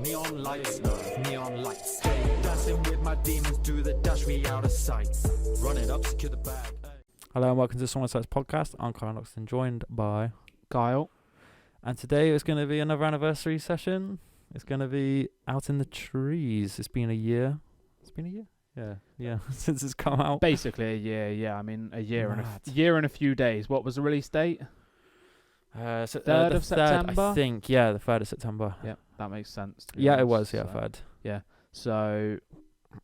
Neon lights, neon lights. Hey, dancing with my demons, do the dash, we out of sight. Run it up, secure the bag. Hello and welcome to SoulInsights podcast. I'm Chiron and Loxton, joined by Kyle. And today it's going to be another anniversary session. It's going to be out in the trees. It's been a year. It's been a year? Yeah, since it's come out. Basically a year, yeah. I mean, a year and a few days. What was the release date? 3rd of September? I think, yeah, the 3rd of September. Yeah, that makes sense. Yeah, it was, 3rd. Yeah. So,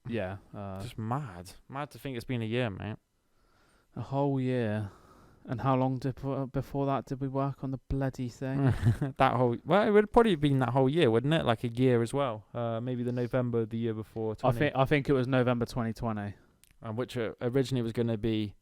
yeah. Just mad. Mad to think it's been a year, mate. A whole year. And how long before that did we work on the bloody thing? Well, it would probably have been that whole year, wouldn't it? Like a year as well. Maybe the November of the year before. I think it was November 2020. Which originally was going to be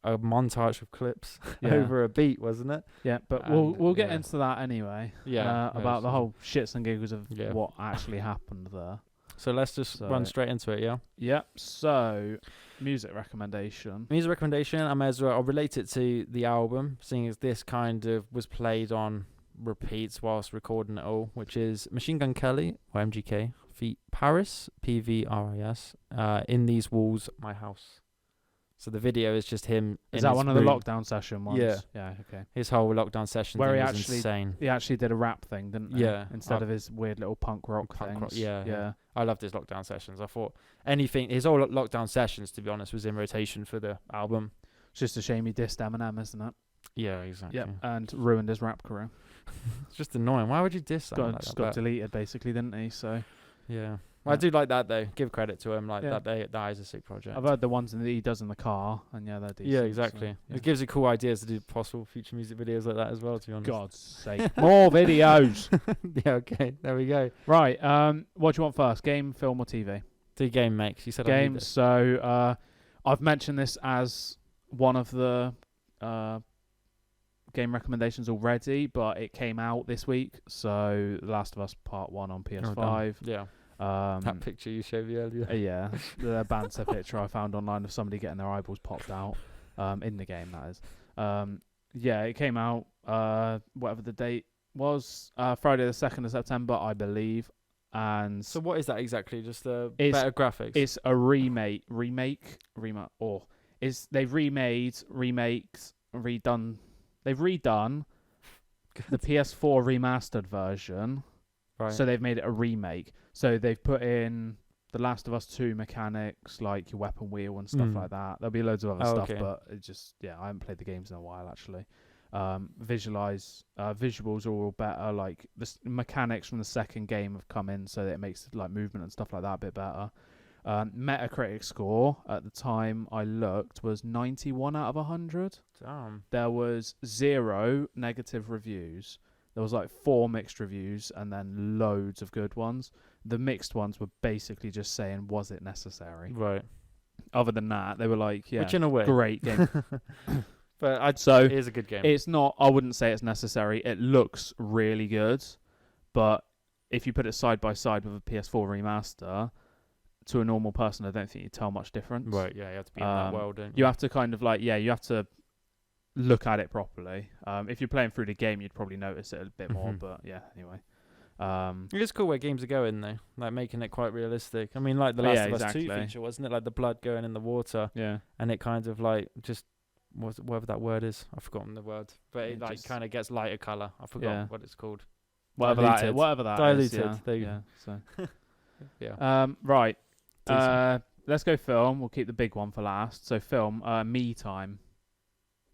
a montage of clips over a beat, wasn't it? Yeah, but we'll get into that anyway. Yeah, about the whole shits and giggles of what actually happened there. So let's just run straight into it, yeah? Yeah, so music recommendation. I may as well, I'll relate it to the album, seeing as this kind of was played on repeats whilst recording it all, which is Machine Gun Kelly, or MGK, feat Paris, Pvris, In These Walls, My House. So the video is just him. Is that one of the lockdown session ones? Yeah. Yeah, okay. His whole lockdown session where thing was insane. He actually did a rap thing, didn't he? Yeah. Instead of his weird little punk rock things. Yeah. I loved his lockdown sessions. I thought his whole lockdown sessions, to be honest, was in rotation for the album. It's just a shame he dissed Eminem, isn't it? Yeah, exactly. Yep, and ruined his rap career. It's just annoying. Why would you diss that? Just got deleted, basically, didn't he? So. Yeah. Well, I do like that though. Give credit to him. That is a sick project. I've heard the ones that he does in the car, and they're decent. Yeah, exactly. So, it gives you cool ideas to do possible future music videos like that as well. To be honest. God's sake, more videos. Yeah. Okay. There we go. Right. What do you want first? Game, film, or TV? The game makes. You said game. So I've mentioned this as one of the game recommendations already, but it came out this week. So The Last of Us Part 1 on PS5. Yeah. That picture you showed me earlier. Yeah, the banter picture I found online of somebody getting their eyeballs popped out in the game, that is. Yeah, it came out, whatever the date was, Friday the 2nd of September, I believe. And so what is that exactly? Just better graphics? It's a remake, or they've redone the PS4 remastered version. Right. So they've made it a remake. So they've put in The Last of Us 2 mechanics, like your weapon wheel and stuff like that. There'll be loads of other stuff, but it just, I haven't played the games in a while, actually. Visuals are all better. Like, the mechanics from the second game have come in, so that it makes like movement and stuff like that a bit better. Metacritic score at the time I looked was 91 out of 100. Damn. There was 0 negative reviews. There was like 4 mixed reviews and then loads of good ones. The mixed ones were basically just saying, was it necessary? Right. Other than that, they were like, yeah, which in a way, great game. But it is a good game. It's not, I wouldn't say it's necessary. It looks really good. But if you put it side by side with a PS4 remaster, to a normal person, I don't think you'd tell much difference. Right, yeah, you have to be in that world, don't you? You have to kind of you have to look at it properly. If you're playing through the game, you'd probably notice it a bit more, but yeah, anyway. It's cool where games are going though, like making it quite realistic. I mean, like the Last of Us 2 feature, wasn't it? Like the blood going in the water, and it kind of like just whatever that word is, I've forgotten the word, but it like kind of gets lighter color. I forgot what it's called. Whatever that is. Diluted. Yeah. So yeah. Right. Let's go film. We'll keep the big one for last. So film. Me Time.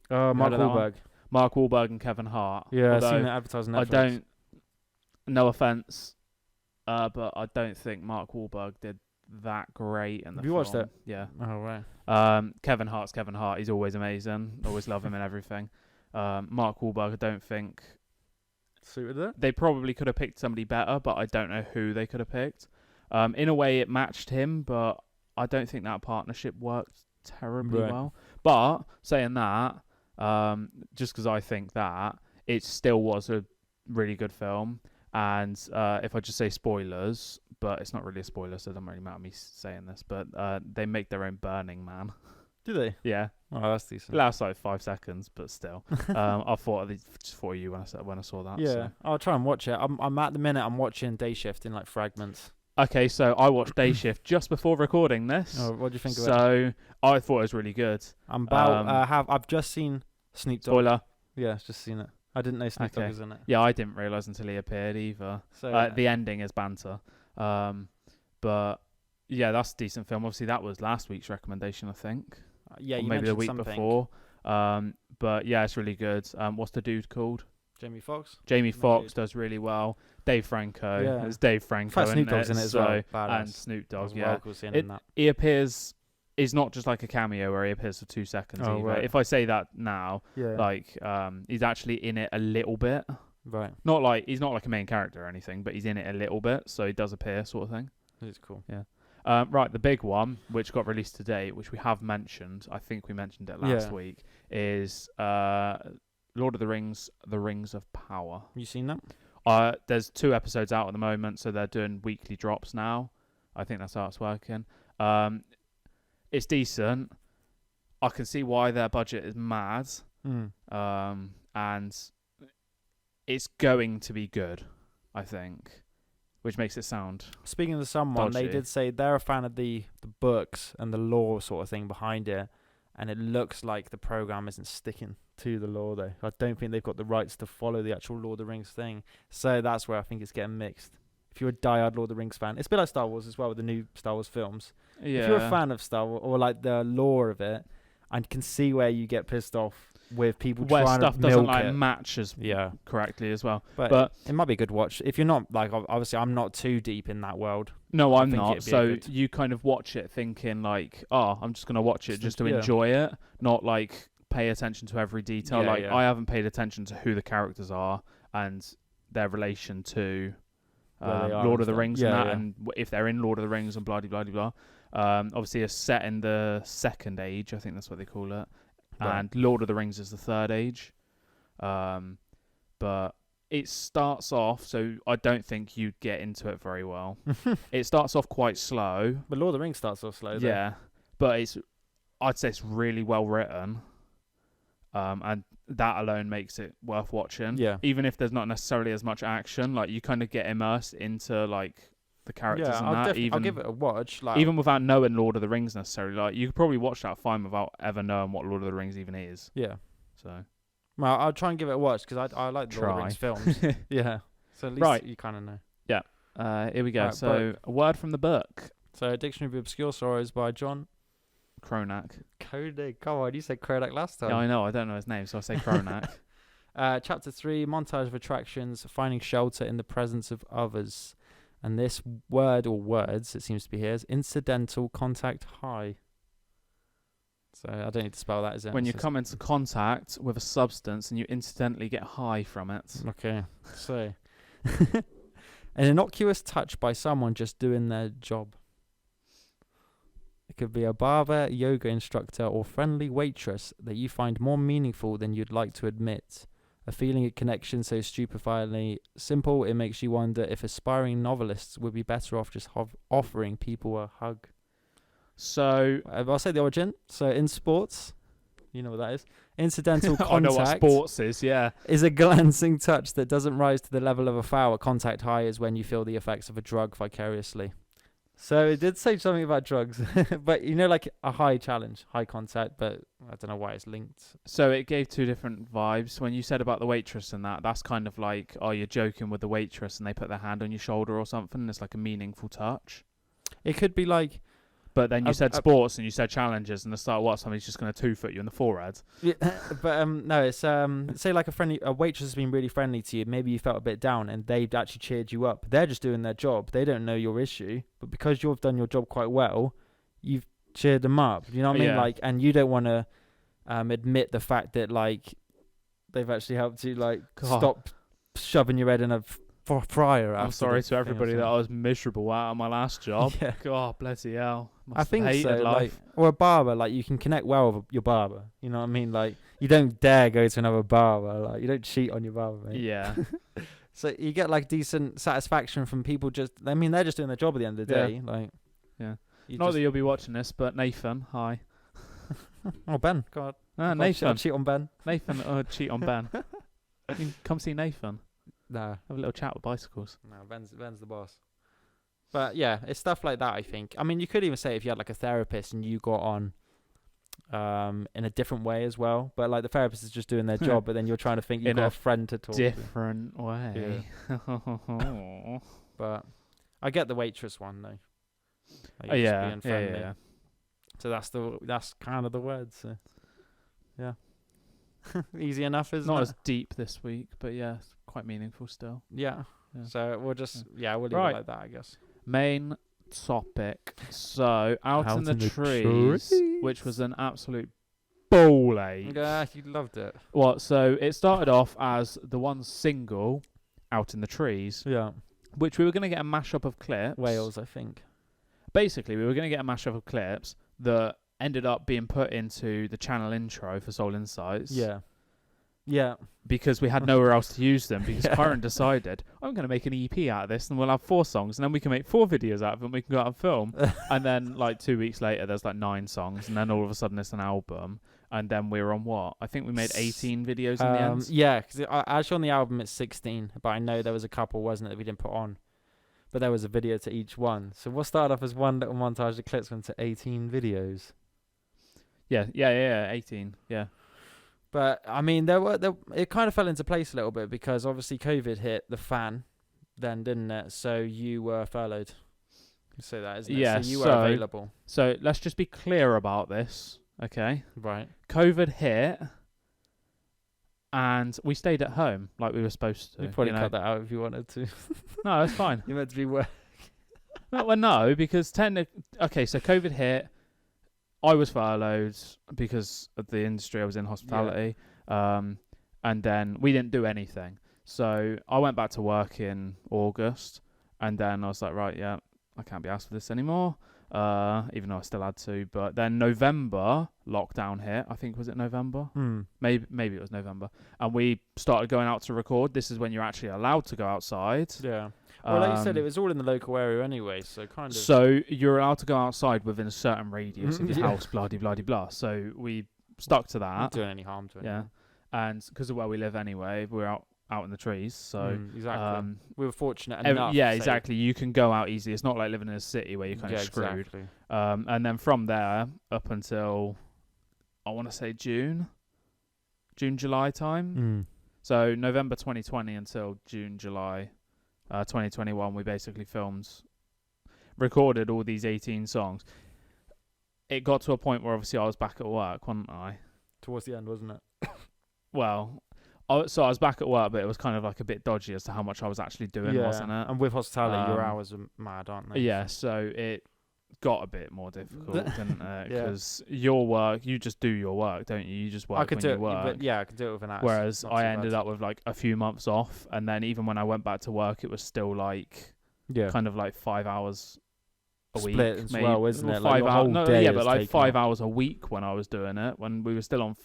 Mark Wahlberg and Kevin Hart. Yeah, I've seen it advertised on Netflix. I don't. No offense, but I don't think Mark Wahlberg did that great in the film. Have you watched it? Yeah. Oh right. Kevin Hart's Kevin Hart. He's always amazing. Always love him and everything. Mark Wahlberg, I don't think suited it. They probably could have picked somebody better, but I don't know who they could have picked. In a way, it matched him, but I don't think that partnership worked terribly well. But saying that, just because I think that, it still was a really good film. And if I just say spoilers, but it's not really a spoiler, so it doesn't really matter me saying this, but they make their own Burning Man. Do they? Yeah. Oh, that's decent. It lasts like 5 seconds, but still. I thought just for you when I saw that. Yeah, So. I'll try and watch it. I'm at the minute. I'm watching Day Shift in like fragments. Okay, so I watched Day Shift just before recording this. Oh, what do you think of it? So I thought it was really good. I'm about. I've just seen Snoop Dogg. Spoiler. Yeah, just seen it. I didn't know Snoop Dogg was in it. Yeah, I didn't realise until he appeared either. So The ending is banter. But yeah, that's a decent film. Obviously, that was last week's recommendation, I think. Yeah, or you maybe the mentioned week something. before. But yeah, it's really good. What's the dude called? Jamie Foxx. Jamie Foxx does really well. Dave Franco. Yeah. It's Dave Franco. In fact, Snoop Dogg's in it as well. And Snoop Dogg, yeah. In that. He appears. It's not just like a cameo where he appears for 2 seconds. Oh, either. right. If I say that now, Yeah. like he's actually in it a little bit. Right. Not like he's not like a main character or anything, but he's in it a little bit, so he does appear, sort of thing. It's cool. Yeah. Right, the big one, which got released today, which we have mentioned, I think we mentioned it last week, is Lord of the Rings: The Rings of Power. You seen that? There's 2 episodes out at the moment, so they're doing weekly drops now. I think that's how it's working. It's decent. I can see why their budget is mad. And it's going to be good, I think, which makes it sound Speaking of someone, dodgy. they did say they're a fan of the books and the lore sort of thing behind it, and it looks like the program isn't sticking to the lore though. I don't think they've got the rights to follow the actual Lord of the Rings thing, so that's where I think it's getting mixed. If you're a diehard Lord of the Rings fan, it's a bit like Star Wars as well with the new Star Wars films. Yeah. If you're a fan of Star Wars or like the lore of it, I can see where you get pissed off with people where trying stuff to doesn't milk like it. match as correctly as well. But it might be a good watch if you're not like obviously I'm not too deep in that world. No, I'm think not. it'd be So good. you kind of watch it thinking like, oh, I'm just gonna watch it just to Yeah. enjoy it, not like pay attention to every detail. Yeah, yeah. I haven't paid attention to who the characters are and their relation to Where they are Lord and of the stuff. Rings Yeah, and that, yeah. and if they're in Lord of the Rings and blah blah blah blah. Obviously, it's set in the Second Age. I think that's what they call it. Right. And Lord of the Rings is the Third Age. But it starts off, so I don't think you'd get into it very well. It starts off quite slow. But Lord of the Rings starts off slow. Though. Yeah, but I'd say it's really well written. And that alone makes it worth watching. Yeah. Even if there's not necessarily as much action, like you kind of get immersed into like the characters Yeah, and that. I'll give it a watch. Like, Even without knowing Lord of the Rings necessarily, like you could probably watch that fine without ever knowing what Lord of the Rings even is. yeah. So Well, I'll try and give it a watch because I like the Lord of the Rings films. Yeah. So at least Right. you kind of know. here we go. Right, So a word from the book. So Dictionary of Obscure Sorrows by John Cronak. Kodak. Come on, you said Kodak last time. Yeah, I know. I don't know his name, so I say Cronak. Chapter 3, montage of attractions, finding shelter in the presence of others. And this word or words, it seems to be here, is incidental contact high. So I don't need to spell that, is it? When you It's just- come into contact with a substance and you incidentally get high from it. Okay, so an innocuous touch by someone just doing their job. It could be a barber, yoga instructor, or friendly waitress that you find more meaningful than you'd like to admit. A feeling of connection so stupefyingly simple it makes you wonder if aspiring novelists would be better off just offering people a hug. So I'll say the origin. So in sports, you know what that is. Incidental I know what contact sports is, yeah. is a glancing touch that doesn't rise to the level of a foul. Contact high is when you feel the effects of a drug vicariously. So it did say something about drugs, but you know, like a high challenge, high contact, but I don't know why it's linked. So it gave 2 different vibes. When you said about the waitress and that's kind of like, oh, you're joking with the waitress and they put their hand on your shoulder or something. And it's like a meaningful touch. It could be like, But then you said sports and you said challenges, and the start what somebody's just going to 2-foot you in the forehead. yeah, but no, it's say like a waitress has been really friendly to you. Maybe you felt a bit down, and they've actually cheered you up. They're just doing their job. They don't know your issue, but because you've done your job quite well, you've cheered them up. You know what I mean? Yeah. Like, and you don't want to admit the fact that like they've actually helped you like God. stop shoving your head in a fryer. I'm after sorry the to everybody thing or that I was miserable at my last job. Yeah. God, bloody hell. Must I have think hated so. Like, life. or a barber, like you can connect well with your barber. You know what I mean? Like you don't dare go to another barber. Like you don't cheat on your barber, mate. Yeah. So you get like decent satisfaction from people. I mean, they're just doing their job at the end of the Yeah. day. Like, Yeah. you Not just- that you'll be watching this, but Nathan, hi. Oh, Ben. God. Nathan. Cheat on Ben. Nathan cheat on Ben. You can come see Nathan. No. Have a little chat with bicycles. No, Ben's the boss. But yeah, it's stuff like that, I think. I mean, you could even say if you had like a therapist and you got on in a different way as well. But like the therapist is just doing their job, but then you're trying to think you've got a friend to talk to. Different way. Yeah. But I get the waitress one though. Like, Oh, just yeah. being friendly. Yeah. So that's kind of the word. So yeah, easy enough, isn't Not it? as deep this week, but yeah, it's quite meaningful still. Yeah. Yeah. So we'll just we'll leave Right. it like that, I guess. Main topic. So, Out in the Trees, which was an absolute ball ache. Yeah, you loved it. What? So it started off as the one single, Out in the Trees, Yeah. which we were going to get a mashup of clips. Wales, I think. Basically, we were going to get a mashup of clips that ended up being put into the channel intro for Soul Insights. Yeah. Yeah. Because we had nowhere else to use them. Because Yeah. Chiron decided, I'm going to make an EP out of this and we'll have 4 songs and then we can make 4 videos out of them. We can go out and film. And then like 2 weeks later, there's like 9 songs. And then all of a sudden it's an album. And then we were on what? I think we made 18 videos in the end. Yeah, because actually on the album it's 16. But I know there was a couple, wasn't it, that we didn't put on. But there was a video to each one. So we'll start off as one little montage of clips went to 18 videos. Yeah, 18. Yeah. But I mean, it kind of fell into place a little bit because obviously COVID hit the fan, then didn't it? So you were furloughed. You say that, isn't it? Yeah, So you were available. So let's just be clear about this, okay? Right. COVID hit, and we stayed at home like we were supposed to. You probably cut that out if you wanted to. No, that's fine. You meant to be work. No, because okay, so COVID hit. I was furloughed because of the industry I was in, hospitality. And then we didn't do anything. So I went back to work in August, and then I was like, right, yeah, I can't be asked for this anymore, even though I still had to. But then November, lockdown hit. I think, was it November? Maybe it was November. And we started going out to record. This is when you're actually allowed to go outside. Yeah. Well, like you said, it was all in the local area anyway, so kind of... So you're allowed to go outside within a certain radius of your house, blah-de-blah-de-blah. So we stuck to that. Not doing any harm to anyone. Yeah. And because of where we live anyway, we're out in the trees. So exactly. We were fortunate enough. Yeah, exactly. You can go out easily. It's not like living in a city where you're kind of screwed. Exactly. And then from there up until, I want to say June, July time. So November 2020 until June, July 2021, we basically recorded all these 18 songs. It got to a point where obviously I was back at work, wasn't I? Towards the end, wasn't it? Well, so I was back at work, but it was kind of like a bit dodgy as to how much I was actually doing, wasn't it? And with hospitality, your hours are mad, aren't they? Yeah, so it got a bit more difficult, didn't it? Because your work, you just do your work, don't you? You just work when you work. I could do it with an hour. Whereas I ended up with like a few months off, and then even when I went back to work, it was still like kind of like 5 hours a week. Split as well, isn't it? 5 hours. No, yeah, but like 5 hours a week when I was doing it. When we were still on.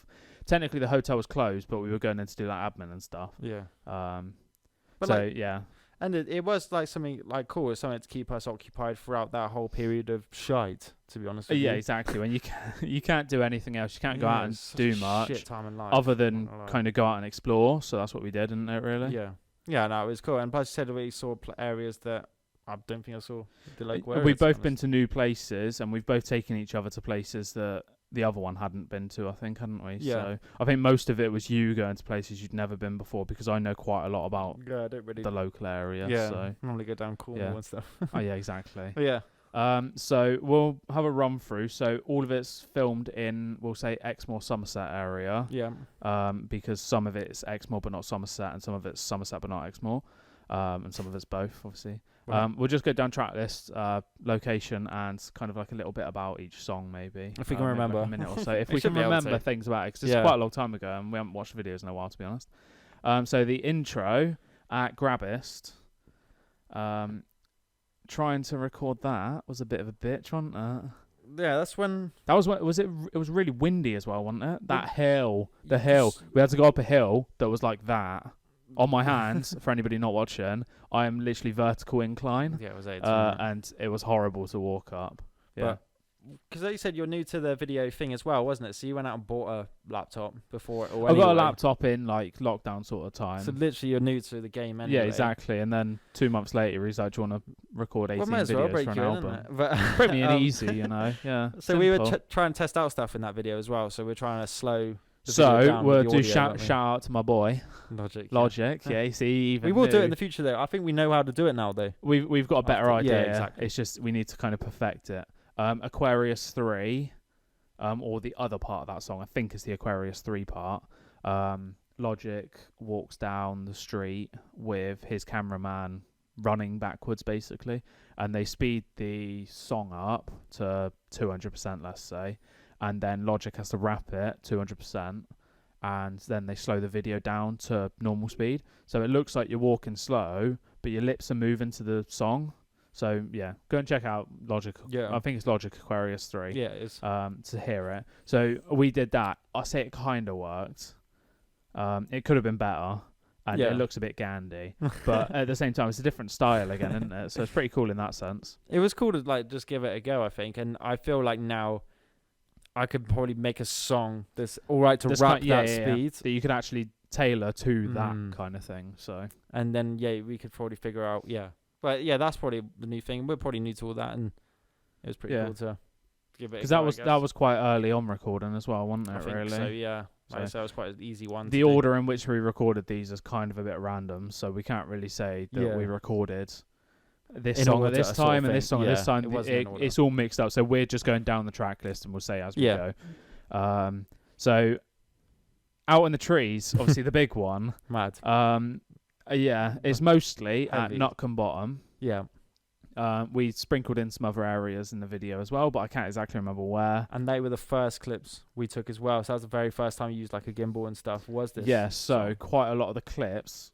Technically, the hotel was closed, but we were going in to do like admin and stuff. Yeah. But so yeah. And it was like something like cool. It was something to keep us occupied throughout that whole period of shite. To be honest with you. Yeah, exactly. When you can't do anything else, you can't go out and do much shit time in life, other than kind of go out and explore. So that's what we did, isn't it? Really? Yeah. Yeah. No, it was cool. And plus, you said we saw areas that I don't think I saw. We've both been to new places, and we've both taken each other to places that the other one hadn't been to, I think, hadn't we? Yeah. So I think most of it was you going to places you'd never been before, because I know quite a lot about I don't really the local area. Yeah. So. Normally go down Cornwall and stuff. Oh yeah, exactly. Yeah. So we'll have a run through. So all of it's filmed in, we'll say, Exmoor, Somerset area. Yeah. Because some of it's Exmoor but not Somerset, and some of it's Somerset but not Exmoor, and some of it's both, obviously. Right. We'll just go down track list, location, and kind of like a little bit about each song, maybe. If we can remember. Like a minute or so. If we can remember things about it, because it's quite a long time ago, and we haven't watched videos in a while, to be honest. So the intro at Grabbist, trying to record that was a bit of a bitch, wasn't it? Yeah, that's when... That was when... It was really windy as well, wasn't it? That hill. The hill. We had to go up a hill that was like that. On my hands, for anybody not watching, I am literally vertical incline. Yeah, it was 8. And it was horrible to walk up. Yeah. But because like you said, you're new to the video thing as well, wasn't it? So you went out and bought a laptop before it. I got a laptop in like lockdown sort of time. So literally, you're new to the game anyway. Yeah, exactly. And then 2 months later, he's like, "Do you want to record 18 might as well videos break for an you in, album?" innit? But Pretty easy, you know. Yeah. So we were simple. trying to test out stuff in that video as well. So we're trying to slow. The video So down we'll with the do audio, shout won't we? out to my boy Logic. Logic. Yeah, you see, even We will do it new. in the future though. I think we know how to do it now though. We've got a better After- yeah, idea. exactly. It's just we need to kind of perfect it. Aquarius 3, or the other part of that song, I think is the Aquarius 3 part. Logic walks down the street with his cameraman running backwards basically, and they speed the song up to 200%, let's say, and then Logic has to wrap it 200%, and then they slow the video down to normal speed. So it looks like you're walking slow, but your lips are moving to the song. So yeah, go and check out Logic. Yeah. I think it's Logic Aquarius 3. Yeah, it is. To hear it. So we did that. I say it kind of worked. It could have been better, and Yeah. it looks a bit gandy, but at the same time, it's a different style again, isn't it? So it's pretty cool in that sense. It was cool to like just give it a go, I think, and I feel like now I could probably make a song that's all right to This wrap kind- that speed, that you could actually tailor to that Mm. kind of thing. So and then we could probably figure out But yeah, that's probably the new thing. We're probably new to all that, and it was pretty Yeah. cool to give it. because a that go, I was guess. that was quite early on recording as well, wasn't it? I think Really. so. Yeah, like I So said, it was quite an easy one. The to do. order in which we recorded these is kind of a bit random, so we can't really say that Yeah. we recorded this In song at order, this sort of time and thing. this song at this Yeah, time. it wasn't in order. It's all mixed up, so we're just going down the track list and we'll say as we Yeah. go. So Out in the Trees, obviously the big one. Mad. Yeah, it's mostly at Heavy. Nutcombe Bottom. Yeah, We sprinkled in some other areas in the video as well, but I can't exactly remember where. and they were the first clips we took as well. So that was the very first time you used like a gimbal and stuff. Was this? Yeah, so song? quite a lot of the clips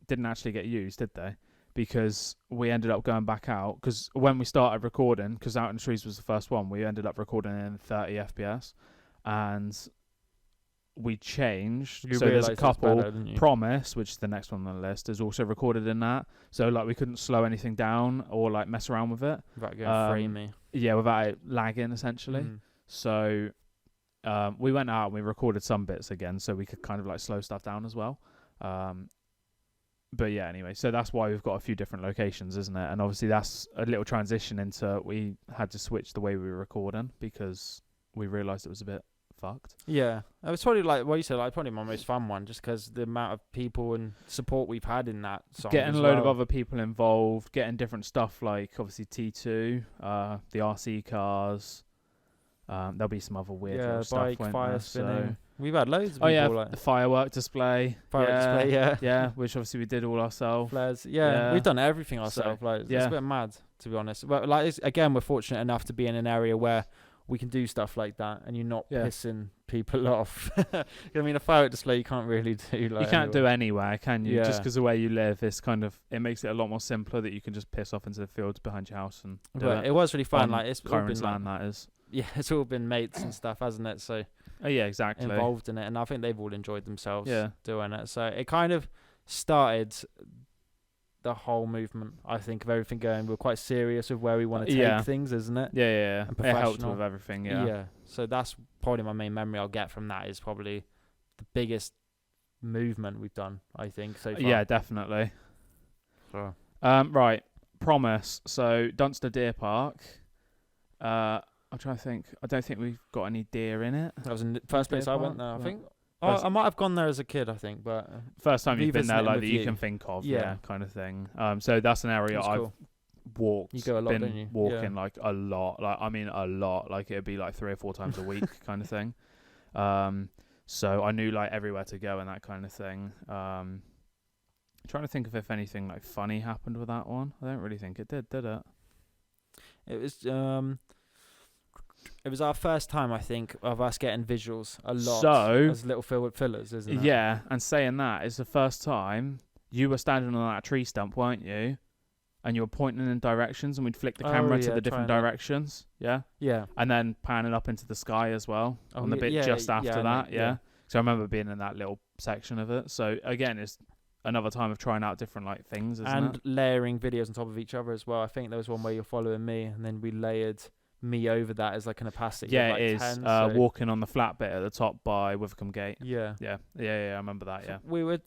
didn't actually get used, did they? Because we ended up going back out. Because when we started recording, because Out in the Trees was the first one, we ended up recording in 30 FPS. And we changed. You So there's realised a it's couple. better, didn't you? Promise, which is the next one on the list, is also recorded in that. So like we couldn't slow anything down or like mess around with it. Without going framey. Yeah, without it lagging essentially. Mm. So we went out and we recorded some bits again so we could kind of like slow stuff down as well. But yeah, anyway, so that's why we've got a few different locations, isn't it? And obviously that's a little transition into we had to switch the way we were recording because we realised it was a bit fucked. Yeah, it was probably like what you said, like probably my most fun one, just because the amount of people and support we've had in that song. Getting as a load of well. other people involved, getting different stuff like obviously T2, the RC cars. There'll be some other weird little stuff. bike, won't fire there? spinning. So- We've had loads of Oh people yeah, like the firework display. display, yeah. Yeah, which obviously we did all ourselves. Flares. Yeah, Yeah. we've done everything So, ourselves. Like, it's yeah. a bit mad, to be honest. But like, again, we're fortunate enough to be in an area where we can do stuff like that, and you're not Yeah. pissing people off. I mean, a firework display you can't really do. Like, You can't do anywhere, can you? Yeah. Just because the way you live, it's kind of it makes it a lot more simpler that you can just piss off into the fields behind your house and do But it. it was really fun. On Like, it's all Chiron's been like, land, that is. yeah, it's all been mates and stuff, hasn't it? So Oh yeah, exactly. involved in it, and I think they've all enjoyed themselves Yeah. doing it. So it kind of started the whole movement. I think of everything going. We're quite serious with where we want to take Yeah. things, isn't it? Yeah, yeah. And It helped professional. with everything. Yeah. So that's probably my main memory I'll get from that is probably the biggest movement we've done, I think, so far. Yeah, definitely. So, Right. Promise. So Dunster Deer Park. I'm trying to think. I don't think we've got any deer in it. that was in the first place I went Deer there, I Park? think. First- I might have gone there as a kid, I think, but First time you've been there, revisiting like with that you you. can think of, Yeah. yeah, kind of thing. So that's an area that's I've cool. walked. You go a lot, been don't you? walking like a lot. Like I mean a lot. Like it'd be like 3 or 4 times a week, kind of thing. So I knew like everywhere to go and that kind of thing. Trying to think of if anything like funny happened with that one. I don't really think it did it? It was our first time, I think, of us getting visuals a lot So- as little fillers, isn't it? Yeah, and saying that, it's the first time you were standing on that tree stump, weren't you? And you were pointing in directions, and we'd flick the Oh, camera to yeah, the different trying to- directions. Yeah, Yeah. and then panning up into the sky as well Oh, on the yeah, bit yeah, just yeah, after I know, that. yeah. Yeah. So I remember being in that little section of it. So again, it's another time of trying out different like things, isn't And it? layering videos on top of each other as well. I think there was one where you're following me, and then we layered me over that as like an opacity. Yeah, of like it is. 10, so Walking on the flat bit at the top by Withercombe Gate. yeah. Yeah, I remember that. Yeah. We were,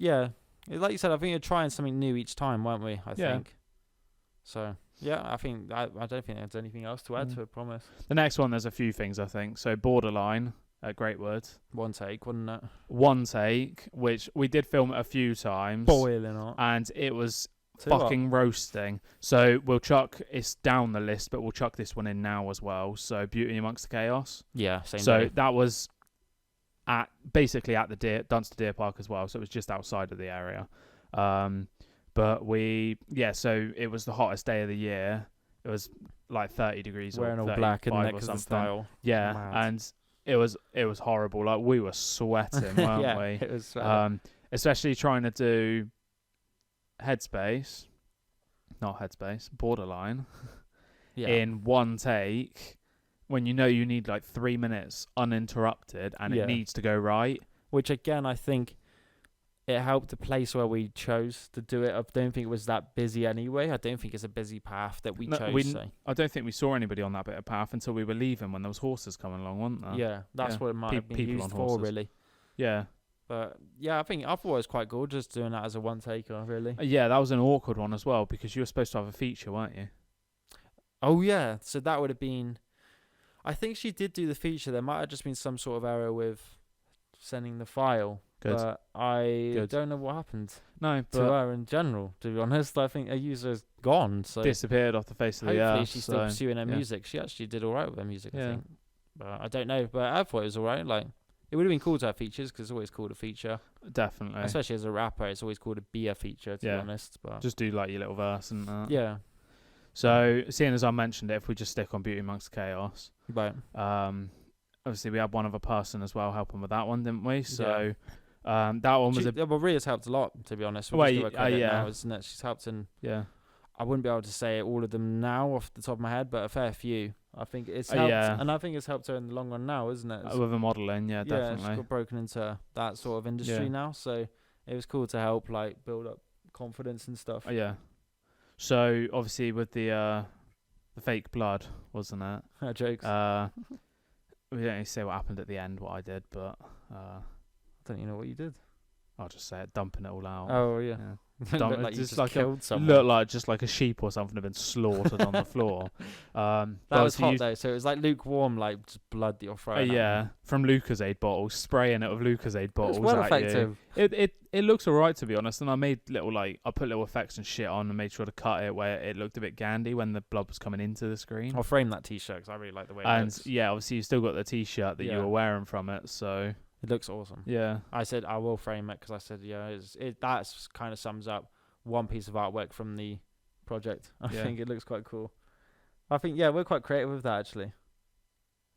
like you said, I think you're trying something new each time, weren't we? I think. So yeah, I think I don't think there's anything else to add to it. Promise. The next one, there's a few things I think. So Borderline at Great Wood. One take, wasn't it? One take, which we did film it a few times. Boiling hot. And it was Too hot. fucking roasting. So we'll chuck, it's down the list, but we'll chuck this one in now as well. So Beauty Amongst the Chaos. Yeah, same So day. that was basically at the Dunster Deer Park as well. So it was just outside of the area. But so it was the hottest day of the year. It was like 30 degrees Wearing or all black and 35 or neck as the something. style. Yeah, Mad. and it was horrible. Like we were sweating, weren't yeah, we? it was. Especially trying to do Borderline in one take when you know you need like 3 minutes uninterrupted and it needs to go right. Which again, I think it helped the place where we chose to do it. I don't think it was that busy anyway. I don't think it's a busy path that we chose. I don't think we saw anybody on that bit of path until we were leaving when there was horses coming along, weren't there? Yeah, that's what it might have been people used on for, horses. really. Yeah. But yeah, I thought it was quite cool just doing that as a one taker, really. Yeah, that was an awkward one as well because you were supposed to have a feature, weren't you? Oh yeah, so that would have been. I think she did do the feature. There might have just been some sort of error with sending the file. Good. But I don't know what happened No, to her in general, to be honest. I think her user's gone. So disappeared off the face of the earth. hopefully she's still pursuing her music. She actually did all right with her music, I think. But I don't know. But I thought it was all right. Like, it would have been cool to have features because it's always cool to feature. Definitely. Especially as a rapper, it's always cool to be a feature, to be honest. But just do like your little verse and that. Yeah. So, seeing as I mentioned it, if we just stick on Beauty Amongst the Chaos. Right. Obviously, we had one other person as well helping with that one, didn't we? So... that one was well, Ria's helped a lot, to be honest. Well, now, isn't it? She's helped in. Yeah. I wouldn't be able to say all of them now off the top of my head, but a fair few. I think it's helped, and I think it's helped her in the long run now, isn't it? With the modelling, definitely. She's got broken into that sort of industry now, so it was cool to help like build up confidence and stuff. Yeah. So obviously with the fake blood, wasn't it? Jokes. We don't need to say what happened at the end, what I did, but. Don't you know what you did? I'll just say it, dumping it all out. Oh yeah. Looked like you just killed someone. Looked like just like a sheep or something had been slaughtered on the floor. That was hot though, so it was like lukewarm, like just blood that you're throwing. From Lucozade bottles, spraying it with Lucozade bottles. It's well effective. It looks alright, to be honest, and I made I put little effects and shit on and made sure to cut it where it looked a bit gandy when the blood was coming into the screen. I'll frame that t-shirt because I really like the way it looks. And obviously you still got the t-shirt that you were wearing from it, so. It looks awesome. Yeah. I said I will frame it because I said that kind of sums up one piece of artwork from the project. I think it looks quite cool. I think we're quite creative with that actually.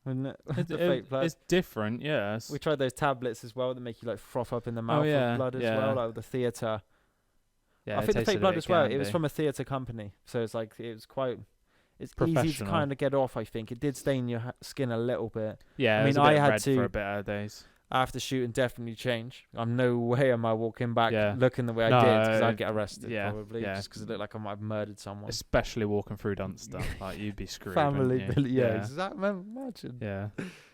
Isn't it? The fake blood. It's different, yes. We tried those tablets as well that make you like froth up in the mouth with blood as well, like with the theatre. Yeah, I think the fake blood as well. It was from a theatre company, so it's like it's easy to kind of get off. I think it did stain your skin a little bit. Yeah, I mean, I had to for a bit of days. After shooting, definitely change. I'm no way am I walking back looking the way I did because I'd get arrested probably just because it looked like I might have murdered someone. Especially walking through Dunster, like you'd be screwed. Family, imagine. Yeah.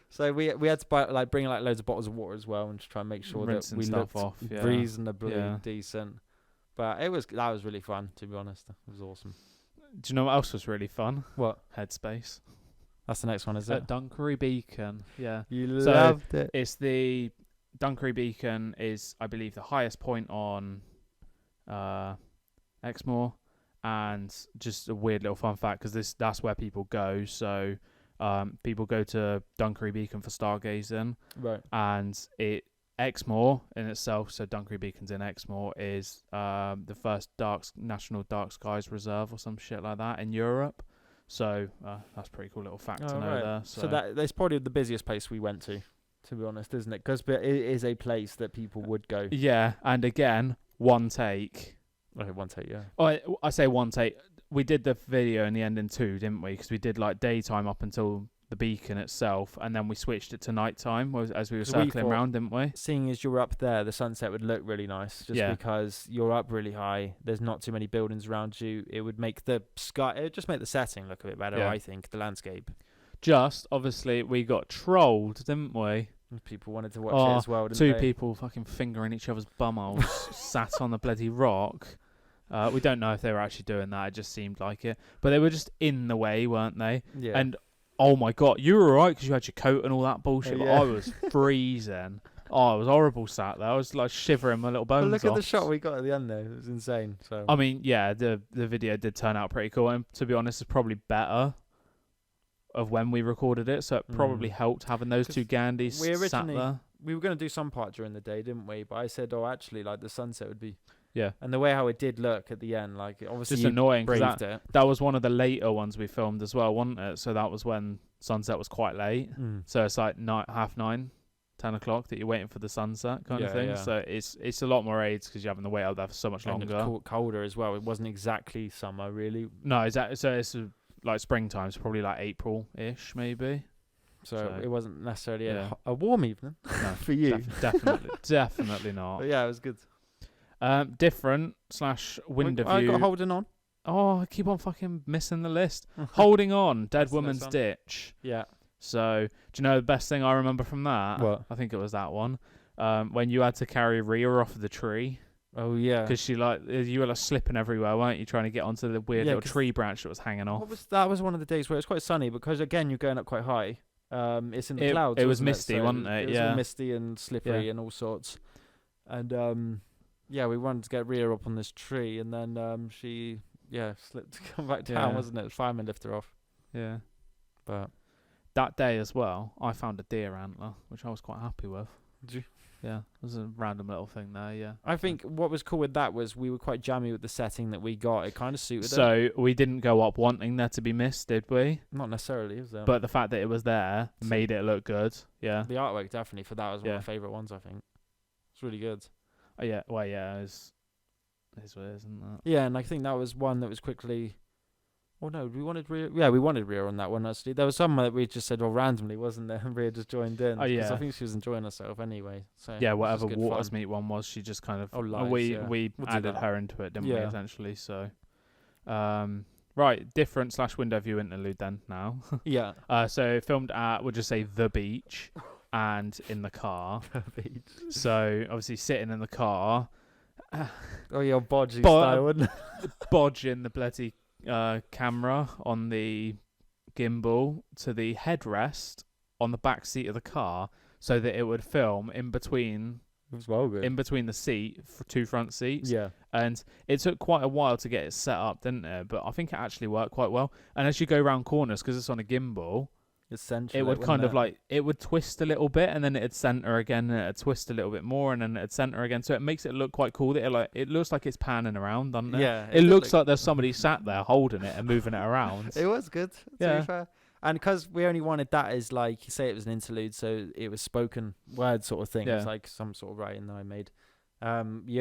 So we had to bring like loads of bottles of water as well and just try and make sure that we looked reasonably decent. But that was really fun, to be honest. It was awesome. Do you know what else was really fun? What? Headspace. That's the next one, is it? At Dunkery Beacon. Yeah. You loved it. It's the Dunkery Beacon is, I believe, the highest point on Exmoor, and just a weird little fun fact because that's where people go. So people go to Dunkery Beacon for stargazing, right? And Exmoor in itself, so Dunkery Beacon's in Exmoor, is the first national dark skies reserve or some shit like that in Europe. So that's a pretty cool little fact to know there. So that's probably the busiest place we went to be honest, isn't it? Because it is a place that people would go. Yeah, and again, one take. Okay, one take, yeah. Oh, I say one take. We did the video in the end in two, didn't we? Because we did like daytime up until the beacon itself, and then we switched it to nighttime as we were circling around, didn't we? Seeing as you were up there, the sunset would look really nice, because you're up really high. There's not too many buildings around you. It would make the sky. It would just make the setting look a bit better. I think the landscape. Just, obviously, we got trolled, didn't we? People wanted to watch it as well, didn't Two they? people fucking fingering each other's bumholes sat on the bloody rock. We don't know if they were actually doing that. It just seemed like it. But they were just in the way, weren't they? Yeah. And, oh my God, you were all right because you had your coat and all that bullshit. But yeah. I was freezing. Oh, it was horrible sat there. I was like shivering my little bones But look at off. the shot we got at the end though. It was insane. So I mean, yeah, the video did turn out pretty cool. And to be honest, it's probably better of when we recorded it. So it probably helped having those two Gandhis sat there. We were going to do some part during the day, didn't we? But I said, actually, like the sunset would be. Yeah. And the way how it did look at the end, like obviously Just annoying because braved it. that was one of the later ones we filmed as well, wasn't it? So that was when sunset was quite late. So it's like 9:30, 10 o'clock that you're waiting for the sunset kind of thing. Yeah. So it's a lot more aids because you're having to wait out there for so much longer. And it was colder as well. It wasn't exactly summer, really. No, exactly. So it's like springtime. It's probably like April-ish, maybe. So it wasn't necessarily yeah. a warm evening for you. Definitely not. But yeah, it was good. Different / window I view. got holding on. Oh, I keep on fucking missing the list. Holding on, Dead That's the Woman's next one. Ditch. Yeah. So, do you know the best thing I remember from that? What? I think it was that one. When you had to carry Rhea off of the tree. Oh, yeah. Because you were like slipping everywhere, weren't you? Trying to get onto the weird little tree branch that was hanging off. That was one of the days where it was quite sunny because, again, you're going up quite high. It's in the clouds. It was wasn't misty, So wasn't it? It was all misty and slippery and all sorts. And, we wanted to get Rhea up on this tree, and then she, slipped to come back down, wasn't it? The fireman lifted her off. Yeah. But that day as well, I found a deer antler, which I was quite happy with. Did you? Yeah, it was a random little thing there, yeah. I think what was cool with that was we were quite jammy with the setting that we got. It kind of suited it. So we didn't go up wanting there to be missed, did we? Not necessarily, was there? But the fact that it was there made it look good, yeah. The artwork definitely for that was one of my favourite ones, I think. It's really good. Oh, yeah, well, yeah, it's what it is, isn't that? Yeah, and I think that was one that was quickly... Oh, no, we wanted Rhea... Yeah, we wanted Rhea on that one, actually. There was some that we just said, randomly, wasn't there? And Rhea just joined in. Oh, yeah. Because I think she was enjoying herself anyway. So yeah, whatever Water's Meat one was, she just kind of... we added her into it, didn't we, essentially, so... right, different / window view interlude then, now. Yeah. So filmed at, we'll just say, the beach and in the car. The beach. So, obviously, sitting in the car... Oh, yeah, bodgy style, wouldn't it? Bodging the bloody... camera on the gimbal to the headrest on the back seat of the car so that it would film in between it was well good. In between the seat for two front seats. Yeah. And it took quite a while to get it set up, didn't it? But I think it actually worked quite well. And as you go around corners, because it's on a gimbal, essentially it would kind of like, it would twist a little bit and then it'd center again and it'd twist a little bit more and then it'd center again. So it makes it look quite cool. That it looks like it's panning around, doesn't it? Yeah. It looks like there's somebody sat there holding it and moving it around. It was good, to be fair. And because we only wanted that as like, you say it was an interlude, so it was spoken word sort of thing. It's like some sort of writing that I made.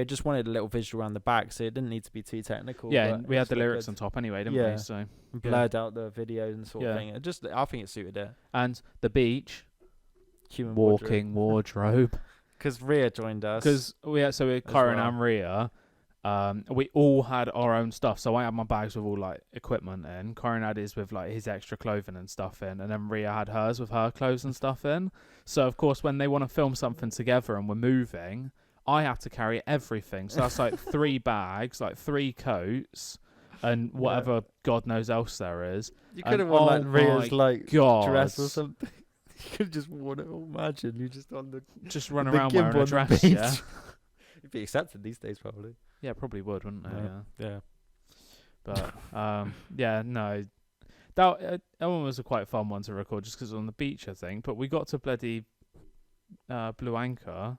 Just wanted a little visual around the back, so it didn't need to be too technical. Yeah, we had the lyrics on top anyway, didn't we? So blurred out the video and sort of thing. I think it suited it. And the beach, human walking wardrobe. Because Rhea joined us. Because with Chiron and Rhea, we all had our own stuff. So I had my bags with all like equipment in. Chiron had his with like his extra clothing and stuff in, and then Rhea had hers with her clothes and stuff in. So of course, when they want to film something together and we're moving, I have to carry everything. So that's like 3 bags, like 3 coats, and whatever God knows else there is. You could have worn like Rhea's like dress or something. You could have just worn it. Imagine you just on the run around wearing a dress. Yeah, you'd be accepted these days probably. Yeah, probably would, wouldn't it? Yeah. But no. That one was a quite fun one to record just because it was on the beach, I think. But we got to bloody Blue Anchor.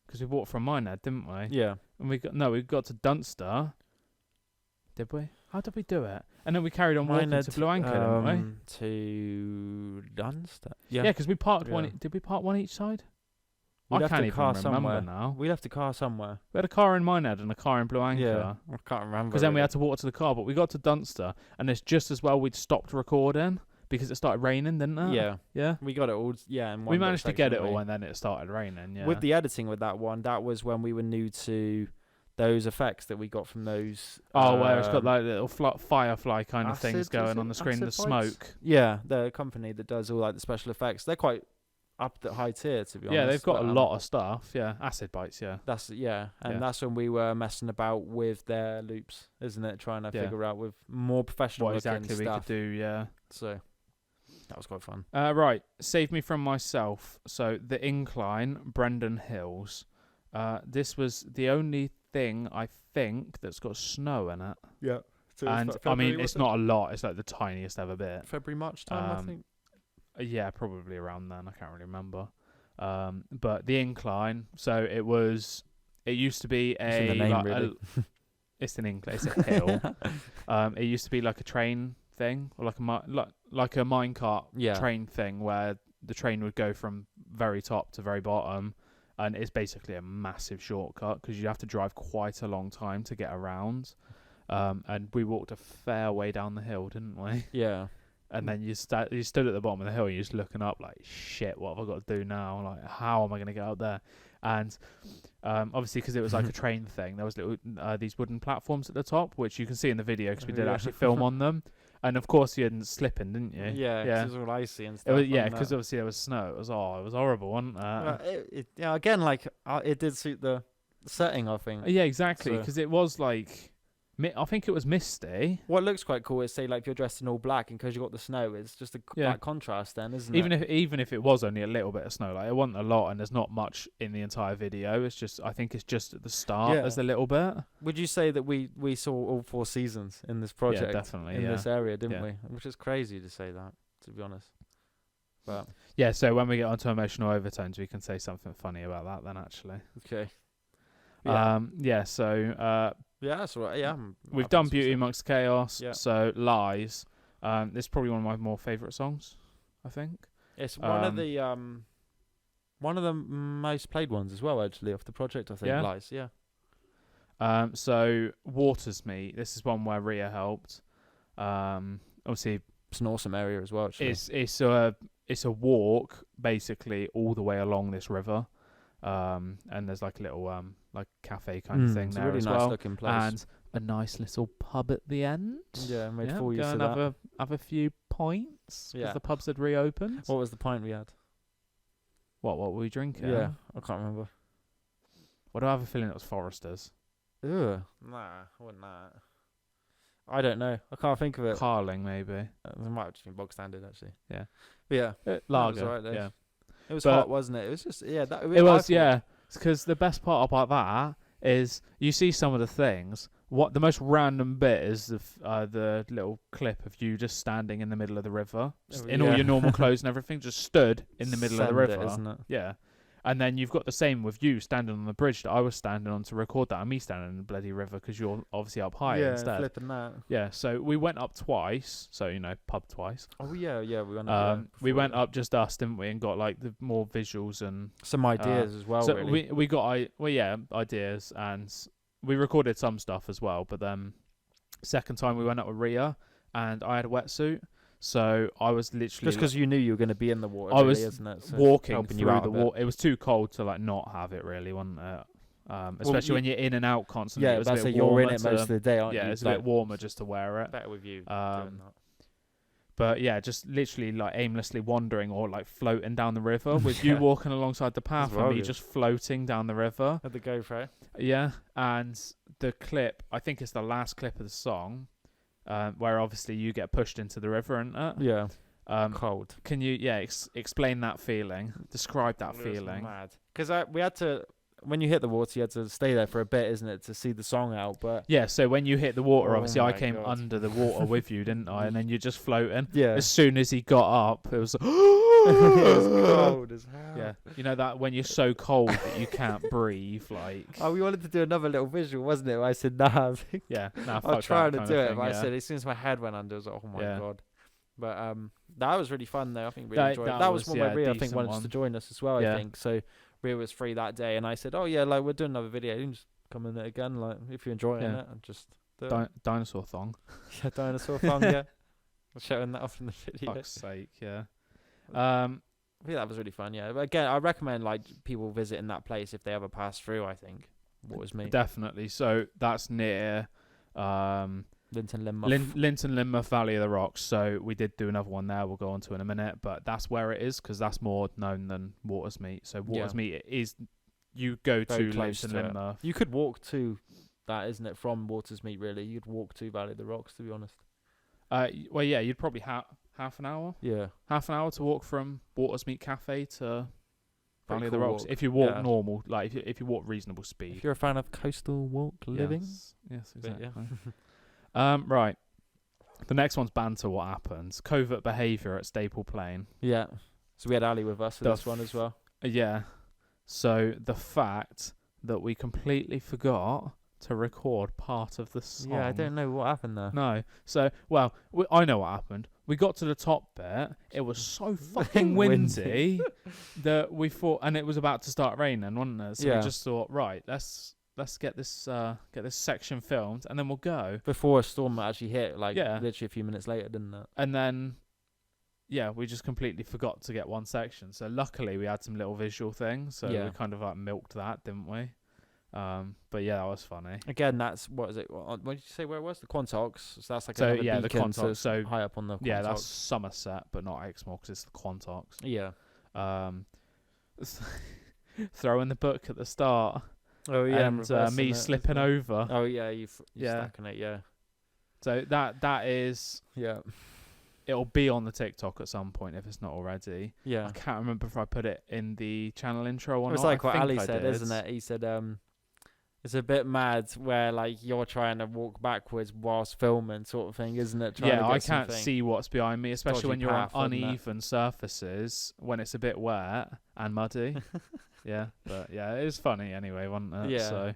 Because we walked from Minehead, didn't we? Yeah. And we got to Dunster. Did we? How did we do it? And then we carried on walking to Blue Anchor, didn't we? To Dunster. Yeah. Yeah, because we parked one. Did we park one each side? I can't even remember now. We left a car somewhere. We had a car in Minehead and a car in Blue Anchor. Yeah, I can't remember. Because then we had to walk to the car, but we got to Dunster, and it's just as well we'd stopped recording. Because it started raining, didn't it? Yeah. Yeah? We got it all, in one we managed to get it all, and then it started raining, yeah. With the editing with that one, that was when we were new to those effects that we got from those. Where it's got like little firefly kind of things Acid, going is on it? the screen, the Acid bites? smoke. Yeah, the company that does all like the special effects. They're quite up at high tier, to be honest. Yeah, they've got but, a lot of stuff. Yeah, acid bites. Yeah. and Yeah. that's when we were messing about with their loops, isn't it? Trying to Yeah. figure out with more professional What looking exactly we stuff. could do? Yeah. So that was quite fun. Right, Save Me From Myself. So The Incline, Brendan Hills. This was the only thing I think that's got snow in it. Yeah. So And I mean, it's not a lot. It's like the tiniest ever bit. February, March time, I think. Yeah, probably around then. I can't really remember. But The Incline. So it used to be It's in the name, like, really. it's an incline. It's a hill. It used to be like a train thing, or like a minecart train thing, where the train would go from very top to very bottom, and it's basically a massive shortcut because you have to drive quite a long time to get around. And we walked a fair way down the hill, didn't we? Yeah. And then you stood at the bottom of the hill, and you're just looking up like, shit, what have I got to do now? Like, how am I going to get up there? And obviously, because it was like a train thing, there was little these wooden platforms at the top, which you can see in the video because we did actually film on them. And of course, you didn't slipping, didn't you? Yeah, yeah. it was all icy and It stuff. was, because obviously there was snow. It was horrible, wasn't it? Well, again, like it did suit the setting, I think. Yeah, exactly. So- Because it was like, I think it was misty. What looks quite cool is, say, like if you're dressed in all black and because you got the snow, it's just a that contrast, then, isn't it? Even if it was only a little bit of snow, like it wasn't a lot, and there's not much in the entire video. It's just, I think it's just at the start. Yeah. There's a little bit. Would you say that we saw all 4 seasons in this project? Yeah, definitely. In this area, didn't Yeah. we? Which is crazy to say that, to be honest. But Yeah. So when we get onto emotional overtones, we can say something funny about that. Then actually. okay. So Yeah, that's all right. Yeah, we've done Beauty Amongst Chaos. Yeah. So Lies. This is probably one of my more favourite songs, I think. It's one of the most played ones as well, actually, off the project. I think. Yeah? Lies. Yeah. So Waters Me. This is one where Rhea helped. Obviously, It's an awesome area as well. Actually. it's a walk basically all the way along this river. And there's like a little like cafe kind of thing it's there a really as nice well, looking place. and a nice little pub at the end. Yeah, made yeah, full use go of and that. have a few points because Yeah. the pubs had reopened. What was the pint we had? What were we drinking? Yeah, I can't remember. What do I have a feeling it was Forrester's? Ugh. Nah, I wouldn't that. I don't know. I can't think of it. Carling maybe. It might have just been bog standard, actually. Yeah. But yeah. Lager. alright though. Yeah. It was But- hot, wasn't it? It was just, yeah. It was, yeah. Because the best part about that is you see some of the things. What the most random bit is the little clip of you just standing in the middle of the river, just in all your normal clothes and everything, just stood in the middle of the river, isn't it? Yeah. And then you've got the same with you standing on the bridge that I was standing on to record that, and me standing in the bloody river because you're obviously up high yeah, instead. flipping that. Yeah, so we went up twice, so pub twice. Oh yeah, we went up. We went up just us, didn't we, and got like the more visuals and some ideas as well. so really. we got ideas, and we recorded some stuff as well. But then second time we went up with Rhea, and I had a wetsuit, so I was literally Just because you knew you were going to be in the water, I really, was isn't it? So walking helping you through out the a bit. water. It was too cold to like not have it, really, wasn't it? Especially when you're in and out constantly. Yeah, it was that's a bit you're in warmer it most of the day, aren't you? yeah, it's a bit warmer just to wear it. Better with you. Um, doing that. But yeah, just literally like aimlessly wandering or like floating down the river with you walking alongside the path and me rugged. just floating down the river. At the GoPro. Yeah, and the clip, I think it's the last clip of the song, where obviously you get pushed into the river, isn't it? Yeah. Cold. Can you explain that feeling? Describe that It was feeling. mad. Because we had to, when you hit the water, you had to stay there for a bit, isn't it, to see the song out? But Yeah, so when you hit the water, Oh obviously I my came God. under the water with you, didn't I? And then you're just floating. yeah, As soon as he got up, it was it was cold as hell. yeah. You know that when you're so cold that you can't breathe, like Oh, we wanted to do another little visual, wasn't it? I said, nah. yeah. Nah, I fuck was trying that to kind do of it, thing, but I yeah. said as soon as my head went under, I was like, oh my Yeah. God. But that was really fun, though. I think we That- enjoyed it. that That was was, one yeah, where Rhea, I think, decent wanted one. to join us as well, Yeah. I think. So Rhea was free that day, and I said, oh, yeah, like, we're doing another video. You can just come in it again, like, if you're enjoying Yeah. it, and just do it. Dinosaur thong. Yeah, dinosaur fun, yeah. Showing that off in the video. Fuck's sake, yeah. I think that was really fun, yeah. But again, I recommend, like, people visiting that place if they ever pass through, I think. Watersmeet. Definitely. So that's near Linton Lynmouth. Linton Lynmouth Valley of the Rocks. So we did do another one there. We'll go on to in a minute, but that's where it is because that's more known than Watersmeet. So Watersmeet is you go Very to close Linton to it. Lynmouth. You could walk to that, isn't it? From Watersmeet, really. You'd walk to Valley of the Rocks, to be honest. Well, yeah, you'd probably half an hour. Yeah. Half an hour to walk from Watersmeet Cafe to Valley of the cool Rocks. walk. If you walk Yeah. normal, like if you walk reasonable speed. If you're a fan of coastal walk living. Yes, But, exactly. yeah. Right. The next one's banter. What happens? Covert behaviour at Staple Plain. Yeah. So we had Ali with us for this one as well. Yeah. So the fact that we completely forgot to record part of the song. Yeah, I don't know what happened there. No. So, well, I know what happened. We got to the top bit. It was so fucking windy that we thought, and it was about to start raining, wasn't it? So we just thought, right, let's get this section filmed, and then we'll go. Before a storm actually hit, Yeah. literally a few minutes later, didn't it? And then, yeah, we just completely forgot to get one section. So luckily we had some little visual things. So we kind of like milked that, didn't we? But yeah, that was funny. Again, that's what is it? What did you say? Where it was the Quantox? So that's like So another yeah, the beacon, Quantox. So high up on the Quantox. yeah, that's Somerset, but not Exmoor because it's the Quantox. Yeah. Throwing the book at the start. Oh yeah, and me slipping over. Oh yeah, you're stacking it. Yeah. So that is. Yeah. It'll be on the TikTok at some point if it's not already. Yeah. I can't remember if I put it in the channel intro or not. It's like I what think Ali I said, did. isn't it? He said, it's a bit mad where like you're trying to walk backwards whilst filming, sort of thing, isn't it? Yeah, I can't see what's behind me, especially Dodgy when you're on path, isn't it? uneven surfaces, when it's a bit wet and muddy. Yeah, but yeah, it is funny anyway, wasn't it? Yeah. So,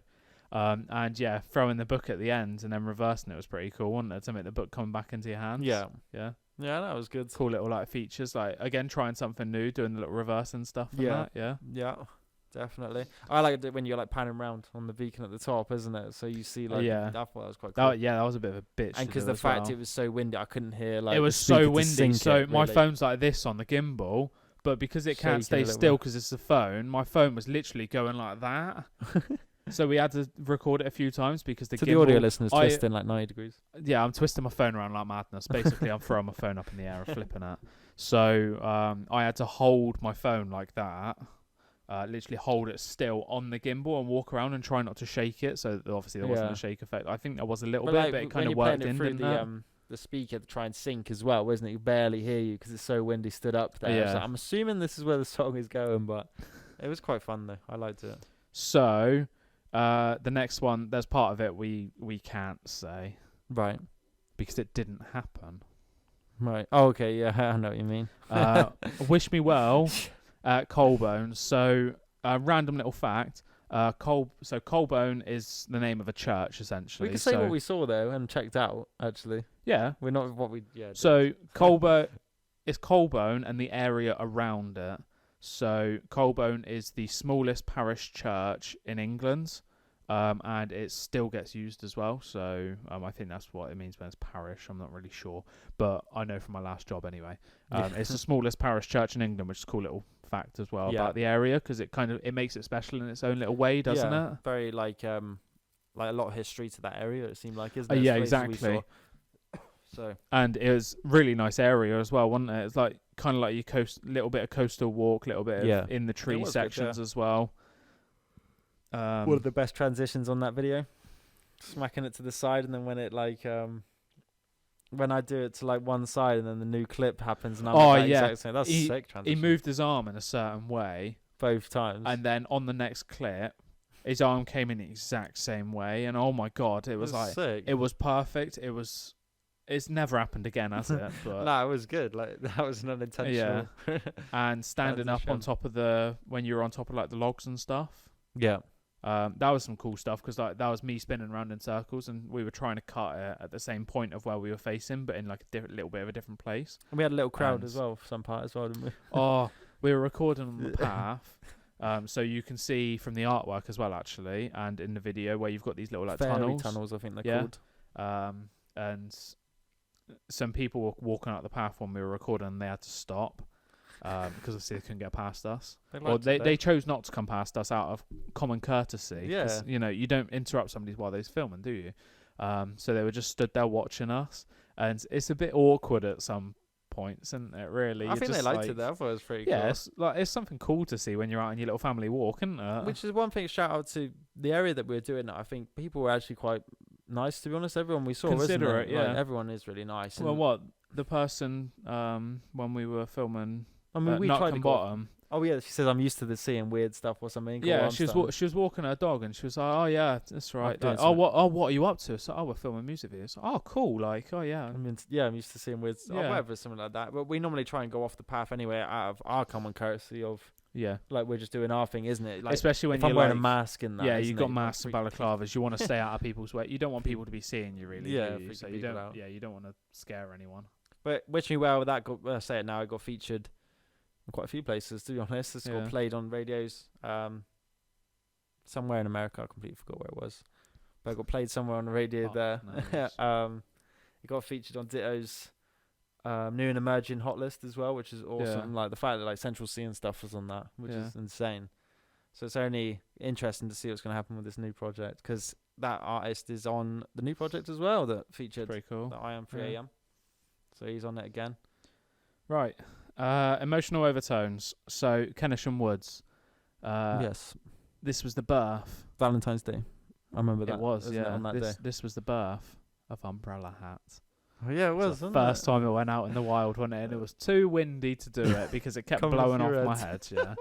and yeah, throwing the book at the end and then reversing it was pretty cool, wasn't it? To make the book come back into your hands. Yeah. Yeah. Yeah, that was good. Cool little like features, like again trying something new, doing the little reverse and stuff. And that, yeah. Yeah. Definitely. I like it when you're like panning around on the beacon at the top, isn't it? So you see like I thought that was quite cool. That was a bit of a bitch. And because the fact it was so windy, I couldn't hear like it was the speaker so to windy. sync So it, my really. phone's like this on the gimbal, but because it can't Shaking a stay little still bit. because it's a phone, my phone was literally going like that. So we had to record it a few times because the to gimbal, the audio listeners, twisting like 90 degrees. Yeah, I'm twisting my phone around like madness. Basically, I'm throwing my phone up in the air and flipping it. So I had to hold my phone like that. Literally hold it still on the gimbal and walk around and try not to shake it. So obviously there wasn't a shake effect. I think there was a little bit, but it kind of worked in, didn't it? The speaker to try and sync as well, wasn't it? You barely hear you because it's so windy. Stood up there. Yeah. So I'm assuming this is where the song is going, but it was quite fun though. I liked it. So the next one, there's part of it we can't say Right. because it didn't happen. Right. Oh, okay. Yeah, I know what you mean. Wish me well. Colebone. So, random little fact. Colebone is the name of a church, essentially. We can say what we saw though and checked out. Actually, yeah. we're not what we. Yeah. So Colebone is Colebone and the area around it. So Colebone is the smallest parish church in England, and it still gets used as well. So I think that's what it means when it's parish. I'm not really sure, but I know from my last job anyway. It's the smallest parish church in England, which is a cool little fact as well about the area because it makes it special in its own little way, doesn't it? Very like a lot of history to that area. It seemed like, isn't it? Yeah, Places we exactly. saw. So and it was really nice area as well, wasn't it? It's like kind of like your little bit of coastal walk, little bit of in the tree was good, sections as well. One of the best transitions on that video, smacking it to the side, and then when it like when I do it to like one side, and then the new clip happens, and I'm like, that's sick transition. He moved his arm in a certain way both times, and then on the next clip, his arm came in the exact same way, and oh my god, it was like sick. It was perfect. It's never happened again, has it? But no, it was good. Like that was an unintentional. Yeah. And standing up on top of when you were on top of like the logs and stuff. Yeah. That was some cool stuff because like that was me spinning around in circles, and we were trying to cut it at the same point of where we were facing, but in like a little bit of a different place. And we had a little crowd as well for some part as well, didn't we? Oh, we were recording on the path. So you can see from the artwork as well, actually, and in the video where you've got these little like fairy tunnels, I think they're called. And some people were walking out the path when we were recording, and they had to stop. because obviously they couldn't get past us. They chose not to come past us out of common courtesy. Yeah. 'Cause, you don't interrupt somebody while they're filming, do you? So they were just stood there watching us, and it's a bit awkward at some points, isn't it? Really, I think they liked it though. I thought it was pretty yeah, cool. it's something cool to see when you're out on your little family walk, isn't it? Which is one thing. Shout out to the area that we were doing it. I think people were actually quite nice, to be honest. Everyone we saw, Considerate, wasn't it? Like, yeah. everyone is really nice. Well, what the person when we were filming I mean, we Nut tried to and go. Bottom. Oh yeah, she says I'm used to seeing weird stuff or something. Yeah, she was walking her dog, and she was like, "Oh yeah, that's right." doing Like, something. what are you up to? So, we're filming music videos. Oh, cool. Like, oh yeah. I mean, yeah, I'm used to seeing weird stuff, Yeah. whatever, something like that. But we normally try and go off the path anyway, out of our common courtesy of Yeah. like we're just doing our thing, isn't it? Like, Especially when if you're I'm wearing a like, mask and that. yeah, isn't you've got it? masks and balaclavas. You want to stay out of people's way. You don't want people to be seeing you, really. Yeah, do you? freaking So you people don't. out. Yeah, you don't want to scare anyone. But wish me well with that. I say it now. It got featured in quite a few places, to be honest. It's Yeah. got played on radios. Somewhere in America, I completely forgot where it was, but it got played somewhere on the radio Oh, there. nice. It got featured on Ditto's new and emerging hot list as well, which is awesome. Like the fact that like Central C and stuff was on that, which is insane. So it's only interesting to see what's going to happen with this new project, because that artist is on the new project as well that featured Pretty cool. the I Am 3am. So he's on it again. Right. Emotional overtones. So Kenisham Woods. Yes. This was the birth. Valentine's Day. I remember that. It was, wasn't yeah. it, on that day. This was the birth of Umbrella Hat. Oh, yeah, it It was. was the wasn't first it? time it went out in the wild, wasn't it? And it was too windy to do it because it kept Coming blowing off off your my head. Yeah.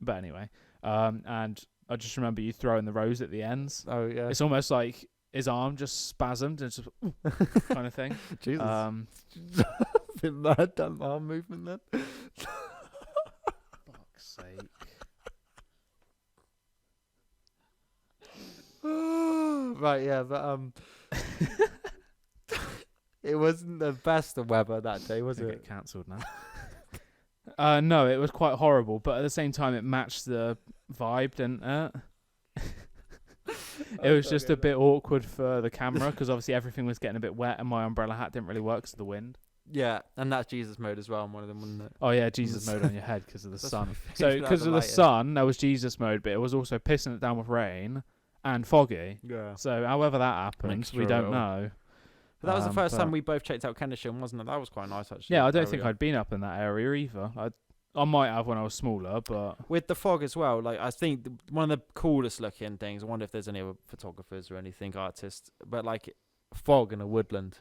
But anyway, and I just remember you throwing the rose at the ends. Oh yeah. It's almost like his arm just spasmed and just kind of thing. Jesus. Bit mad that arm movement then. Fuck's sake. Right, yeah, but it wasn't the best of weather that day, was Gonna it? get cancelled now. No, it was quite horrible, but at the same time, it matched the vibe, didn't it? It was just a bit awkward for the camera because obviously everything was getting a bit wet and my umbrella hat didn't really work because of the wind. Yeah, and that's Jesus mode as well on one of them, wasn't it? Oh yeah, Jesus mode on your head because of the That's sun. my So favourite because of the lighting. sun, there was Jesus mode, but it was also pissing it down with rain and foggy. Yeah. So however that happened, Mixture we of don't it all. know. But that was the first but- time we both checked out Kendisham, wasn't it? That was quite nice, actually. Yeah, I don't There we think go. I'd been up in that area either. I might have when I was smaller, but With the fog as well, like I think one of the coolest looking things, I wonder if there's any other photographers or anything, artists, but like fog in a woodland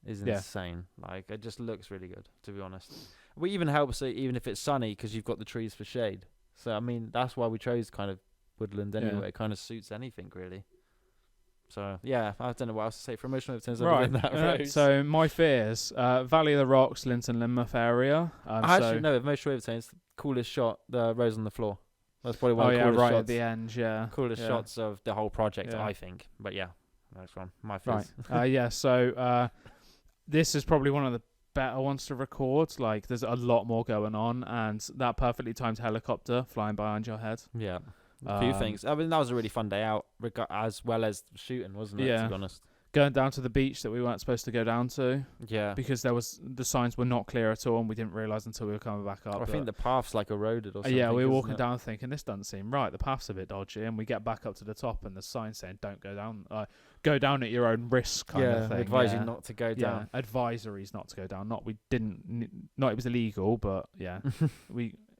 is Yeah. insane. Like it just looks really good, to be honest. It even helps even if it's sunny because you've got the trees for shade. So I mean that's why we chose kind of woodland anyway. Yeah. It kind of suits anything really. So yeah, I don't know what else to say for emotional overtones. right. That rose. So my fears: Valley of the Rocks, Linton, Lynmouth area. I actually know emotional overtones. Coolest shot, the rose on the floor. That's probably one Oh of the yeah, coolest right shots. at the end. Yeah. Coolest Yeah. shots of the whole project, Yeah. I think. But yeah, next one. My Right. fears. Yeah. So this is probably one of the better ones to record. Like, there's a lot more going on, and that perfectly timed helicopter flying behind your head. Yeah. A few Um, things. I mean, that was a really fun day out, as well as shooting, wasn't it? Yeah. To be honest. Going down to the beach that we weren't supposed to go down to Yeah. because the signs were not clear at all, and we didn't realise until we were coming back up. I think the path's like eroded or something. yeah, we were isn't walking it? down thinking this doesn't seem right. The path's a bit dodgy, and we get back up to the top, and the sign saying "Don't go down. Go down at your own risk." Kind of thing. advise yeah. you not to go down. Yeah, advisories not to go down. Not we didn't. Not it was illegal, but yeah,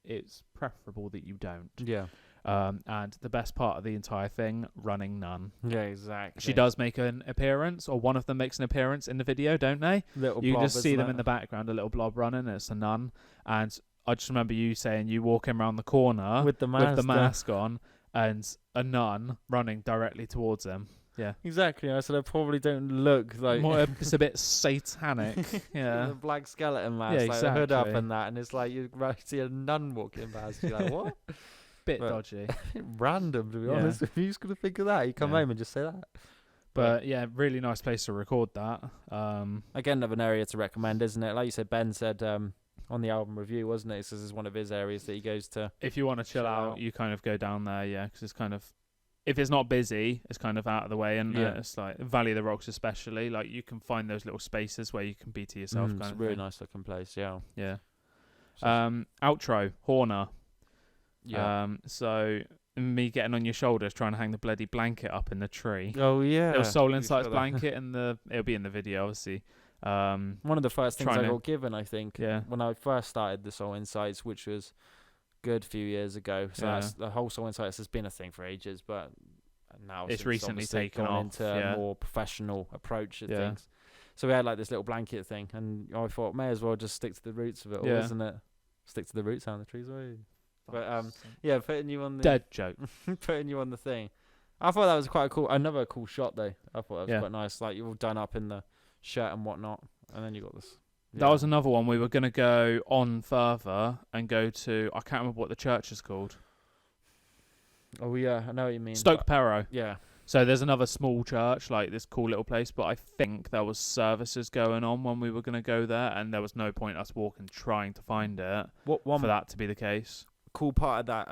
it's preferable that you don't. Yeah. And the best part of the entire thing, running nun. Yeah, exactly. She does make an appearance, or one of them makes an appearance in the video, don't they? Little You blob, just see isn't them it? in the background, a little blob running, and it's a nun. And I just remember you saying you walking around the corner with the mask on, and a nun running directly towards him. Yeah, Exactly. I said I probably don't look like it's a bit satanic. Yeah, the black skeleton mask, Yeah, like the hood up exactly. and that, and it's like you see a nun walking past. You're like, what? bit But- dodgy. Random, to be Yeah. honest. Who's gonna think of that? You come Yeah. home and just say that. But yeah, really nice place to record that. Again, another area to recommend, isn't it? Like you said, Ben said on the album review, wasn't it? It says it's one of his areas that he goes to. If you want to chill out, you kind of go down there, yeah, because it's kind of, if it's not busy, it's kind of out of the way, and Yeah. it's like Valley of the Rocks especially, like you can find those little spaces where you can be to yourself. It's kind a of really thing. nice looking place. Yeah. Yeah. Outro, Horner. Yeah. So me getting on your shoulders trying to hang the bloody blanket up in the tree. Oh yeah. It was SoulInsights that. blanket, and it'll be in the video, obviously. One of the first things I trying to- got given, I think, Yeah. when I first started the SoulInsights, which was good few years ago. So Yeah. that's, the whole SoulInsights has been a thing for ages, but now It's since recently obviously taken gone off, into yeah. a more professional approach at Yeah. things. So we had like this little blanket thing, and I thought may as well just stick to the roots of it all, Yeah. isn't it? Stick to the roots out of the trees, way. But yeah, putting you on the Dead joke. putting you on the thing. I thought that was quite another cool shot though. I thought that was Yeah. quite nice. Like you're all done up in the shirt and whatnot, and then you got this. That was another one. We were going to go on further and go to, I can't remember what the church is called. Oh yeah, I know what you mean. Stoke but- Perrow. Yeah. So there's another small church, like this cool little place, but I think there was services going on when we were going to go there, and there was no point us walking trying to find it What one for that to be the case. cool part of that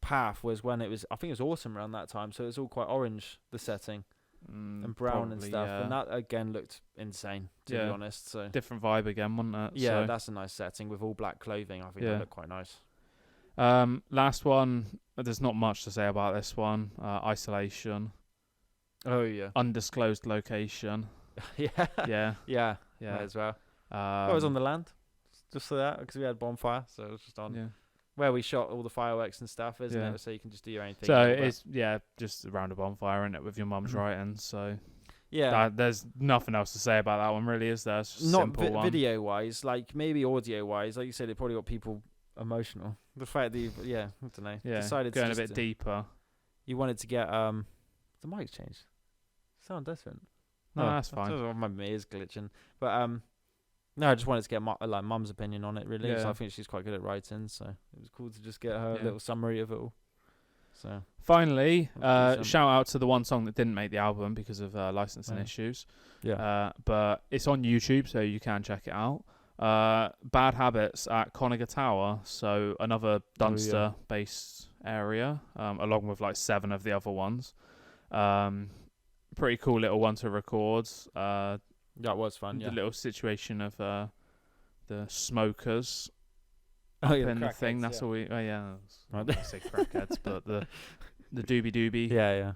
path was when it was, I think it was autumn around that time, so it was all quite orange, the setting, and brown and Probably, stuff, yeah. and that again looked insane, to be Yeah. honest. So Different vibe again, wasn't it? yeah, So, that's a nice setting with all black clothing. I think Yeah. that looked quite nice. last one, there's not much to say about this one. Isolation, Oh yeah, undisclosed location. yeah, Yeah, yeah, yeah. as well. I was on the land, just for that, because we had bonfire, so it was just on Yeah. where we shot all the fireworks and stuff, isn't Yeah. it? So you can just do your own thing. So and all that. it's just around a bonfire, isn't it, with your mum's writing. So yeah. there's nothing else to say about that one, really, is there? It's just a Not simple one. video wise, like maybe audio wise, like you said, it probably got people emotional. The fact that I don't know, Yeah, decided going to a just, bit deeper. You wanted to get the mic changed. Sound different. No, that's fine. My ears glitching, but no, I just wanted to get like mum's opinion on it really. So Yeah. I think she's quite good at writing, so it was cool to just get her Yeah. little summary of it all. So Finally, That's decent. shout out to the one song that didn't make the album because of licensing Yeah. issues. yeah, But it's on YouTube, so you can check it out. Bad Habits at Coniger Tower, so another Dunster-based area, along with like 7 of the other ones. Pretty cool little one to record. that was fun. Yeah, The little situation of the smokers oh, yeah, in the thing. crackheads, That's yeah. all we. Oh yeah, I Right. was gonna say crackheads, but the doobie yeah.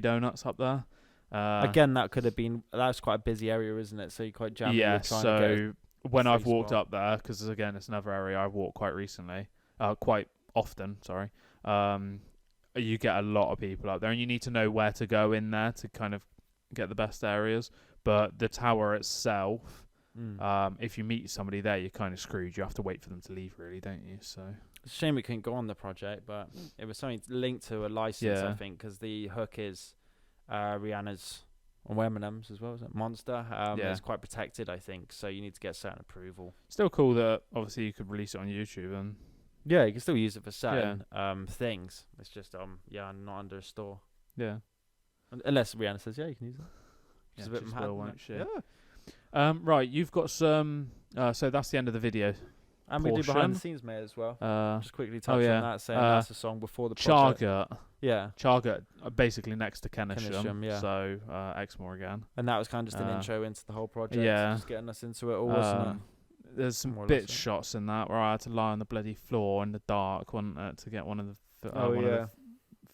donuts up there. Again, that could have been. That's quite a busy area, isn't it? So you're quite jammed. Yeah, You're trying to so when I've free walked spot. up there, because again, it's another area I've walked quite recently, quite often, sorry, you get a lot of people up there, and you need to know where to go in there to kind of get the best areas. But the tower itself, if you meet somebody there, you're kind of screwed. You have to wait for them to leave, really, don't you? So It's a shame we couldn't go on the project, but it was something linked to a license, I Yeah. think, because the hook is Rihanna's or Eminem's as well, is it? Monster. Yeah. It's quite protected, I think, so you need to get certain approval. still cool that obviously you could release it on YouTube and Yeah, you can still use it for certain things. It's just not under a store. yeah. Unless Rihanna says, yeah, you can use it. Which is a Yeah, bit just mad, will, isn't won't it? she? Yeah. Right, you've got some. So that's the end of the video. And we do behind Portion. the scenes, mate, as well. Uh, Just quickly touch yeah. on that, saying that's a song before the project. Yeah. Chargate, basically next to Kenisham. Kenisham, yeah. So Exmoor again. And that was kind of just an intro into the whole project. yeah. Just getting us into it all, wasn't it? There's some More or bit less, yeah. shots in that where I had to lie on the bloody floor in the dark, wasn't it, to get one of the Oh, one yeah. of the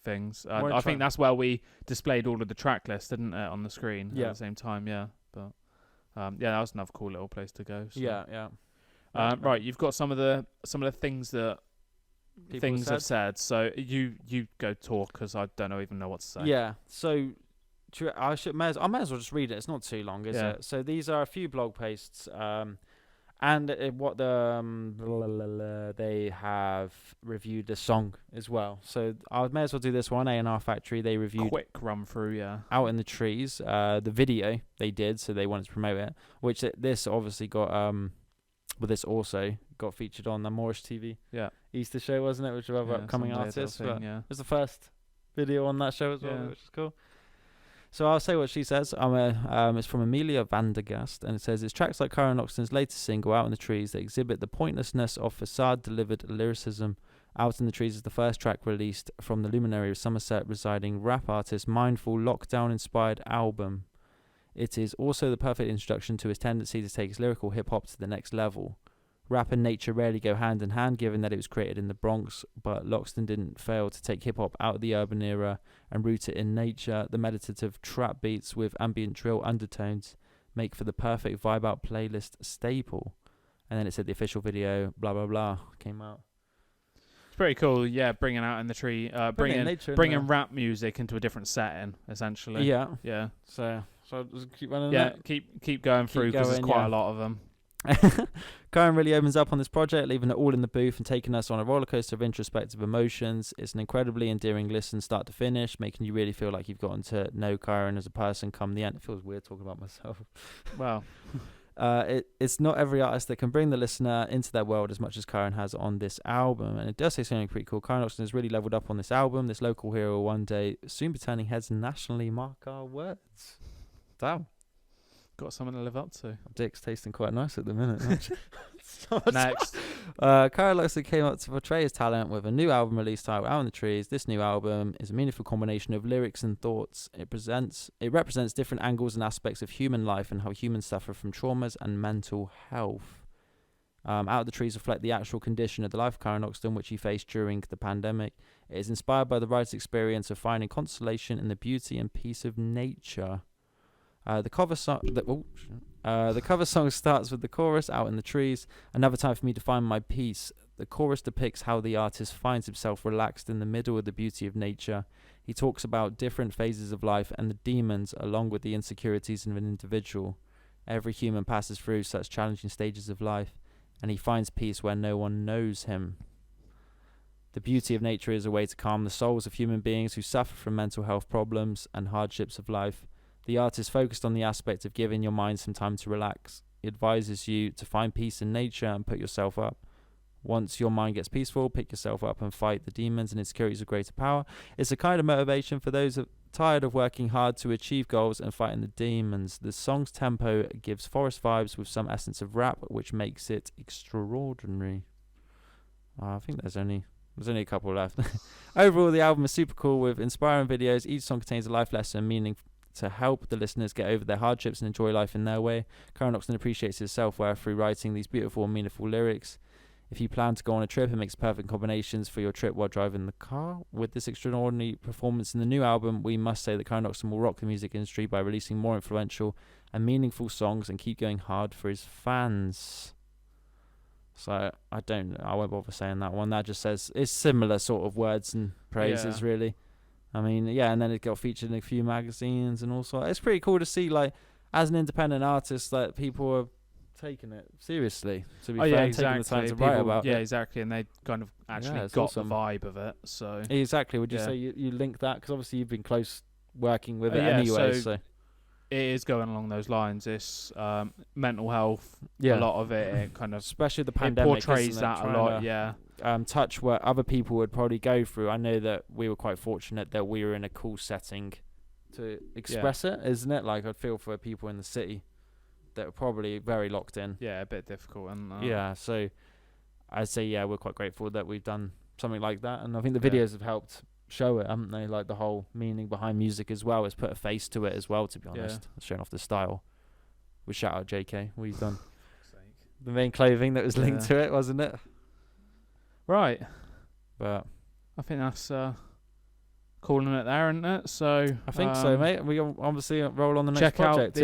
things. More I think try- that's where we displayed all of the track list, didn't it, on the screen Yeah. at the same time. Yeah, but that was another cool little place to go. So. Yeah. Right, you've got some of the things that People things have said. So you go talk because I don't even know what to say. Yeah. So I might as well just read it. It's not too long, is Yeah. it? So these are a few blog posts, and what they have reviewed the song as well. So I may as well do this one. A&R Factory, they reviewed Quick run through, yeah. Out in the Trees, the video they did, so they wanted to promote it, which this obviously got but this also got featured on the Moorish TV Easter show, wasn't it, which were other Yeah, upcoming some weird little artists, thing, but yeah. it was the first video on that show as well, Yeah. which is cool. So I'll say what she says. It's from Amelia Vandergast, and it says, it's tracks like Chiron and Loxton's latest single, Out in the Trees, that exhibit the pointlessness of facade-delivered lyricism. Out in the Trees is the first track released from the luminary of Somerset residing rap artist Mindful Lockdown-inspired album. It is also the perfect introduction to his tendency to take his lyrical hip-hop to the next level. Rap and nature rarely go hand in hand, given that it was created in the Bronx, but Loxton didn't fail to take hip-hop out of the urban era and root it in nature. The meditative trap beats with ambient drill undertones make for the perfect vibe-out playlist staple. And then it said the official video, blah, blah, blah, came out. It's pretty cool, yeah, bringing out in the tree, bringing rap music into a different setting, essentially. Yeah. Yeah. So just keep running Yeah, that. keep going through, because there's quite a lot of them. Karen really opens up on this project, leaving it all in the booth and taking us on a roller coaster of introspective emotions. It's an incredibly endearing listen, start to finish, making you really feel like you've gotten to know Karen as a person come the end. It feels weird talking about myself. Wow. It's not every artist that can bring the listener into their world as much as Karen has on this album, and it does say something pretty cool. Karen Loxton has really leveled up on this album. This local hero will one day soon be turning heads nationally. Mark our words. Damn. Got something to live up to. Dick's tasting quite nice at the minute. Next. Kyle Loxton came up to portray his talent with a new album release titled Out in the Trees. This new album is a meaningful combination of lyrics and thoughts. It represents different angles and aspects of human life and how humans suffer from traumas and mental health. Out of the Trees reflect the actual condition of the life of Kyle Loxton, which he faced during the pandemic. It is inspired by the writer's experience of finding consolation in the beauty and peace of nature. The cover song starts with the chorus, Out in the Trees, another time for me to find my peace. The chorus depicts how the artist finds himself relaxed in the middle of the beauty of nature. He talks about different phases of life and the demons along with the insecurities of an individual. Every human passes through such challenging stages of life, and he finds peace where no one knows him. The beauty of nature is a way to calm the souls of human beings who suffer from mental health problems and hardships of life. The artist focused on the aspect of giving your mind some time to relax. He advises you to find peace in nature and put yourself up. Once your mind gets peaceful, pick yourself up and fight the demons and insecurities of greater power. It's a kind of motivation for those tired of working hard to achieve goals and fighting the demons. The song's tempo gives forest vibes with some essence of rap, which makes it extraordinary. I think there's only a couple left. Overall, the album is super cool with inspiring videos. Each song contains a life lesson, meaning to help the listeners get over their hardships and enjoy life in their way. Karen Loxton appreciates his self-worth through writing these beautiful and meaningful lyrics. If you plan to go on a trip, it makes perfect combinations for your trip while driving the car. With this extraordinary performance in the new album, we must say that Karen Loxton will rock the music industry by releasing more influential and meaningful songs and keep going hard for his fans. So I won't bother saying that one. That just says it's similar sort of words and praises, really. I mean, yeah, and then it got featured in a few magazines and all sorts. It's pretty cool to see, like, as an independent artist, that people are taking it seriously. To be fair, taking the time to write about it. Yeah, exactly, and they kind of actually got the vibe of it. So exactly. Would you say you link that? Because obviously you've been close working with it anyway. So it is going along those lines. It's mental health. A lot of it kind of, especially the pandemic, it portrays that a lot. Touch what other people would probably go through. I know that we were quite fortunate that we were in a cool setting to express it, isn't it? Like, I'd feel for people in the city that were probably very locked in. Yeah, a bit difficult. And so I'd say, we're quite grateful that we've done something like that. And I think the videos have helped show it, haven't they? Like, the whole meaning behind music as well. It's put a face to it as well, to be honest. Showing off the style. We shout out JK. What he's done. The main clothing that was linked to it, wasn't it? Right. But I think that's calling it there, isn't it? So I think so, mate. We obviously roll on the next project.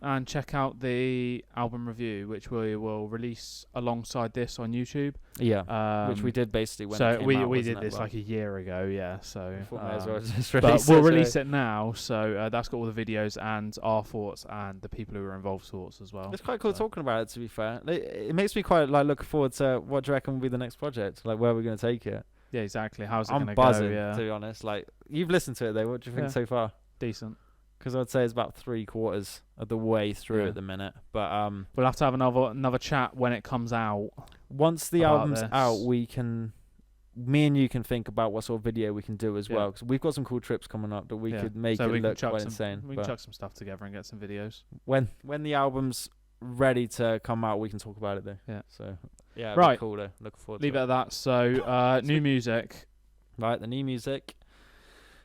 And check out the album review, which we will release alongside this on YouTube. Which we did basically when so it came we out, we did this like a year ago. So but we'll release it now. So that's got all the videos and our thoughts and the people who were involved thoughts as well. It's quite cool talking about it. To be fair, it makes me quite like looking forward to what do you reckon will be the next project? Like, where we're going to take it. Yeah, exactly. How's it going to go? I'm buzzing, to be honest. Like, you've listened to it though. What do you think so far? Decent. Because I'd say it's about 3/4 of the way through at the minute. But we'll have to have another chat when it comes out. Once the album's out, me and you can think about what sort of video we can do as well. Because we've got some cool trips coming up that we could make it look quite insane. We can chuck some stuff together and get some videos. When the album's ready to come out, we can talk about it though. Yeah. So yeah, right. Cool though. Looking forward. Leave it at that. So new music. Right, the new music.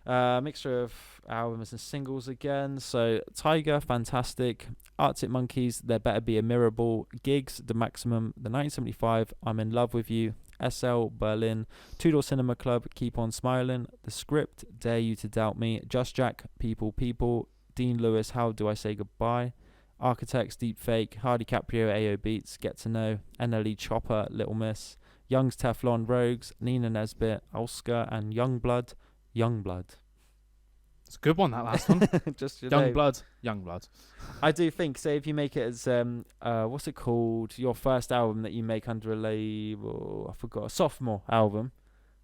Mixture of albums and singles again. So Tiger, fantastic. Arctic Monkeys, There Better Be a Mirrorball. Gigs, The Maximum, The 1975, I'm in Love with You. SL, Berlin. Two Door Cinema Club, Keep on Smiling. The Script, Dare You to Doubt Me. Just Jack, People. Dean Lewis, How Do I Say Goodbye. Architects, Deep Fake. Hardy Caprio, AO Beats, Get to Know. NLE Chopper, Little Miss. Young's Teflon, Rogues. Nina Nesbitt, Oscar, and Youngblood. It's a good one, that last one. Just your name. Youngblood. I do think, say if you make it as what's it called, your first album that you make under a label, I forgot, a sophomore album.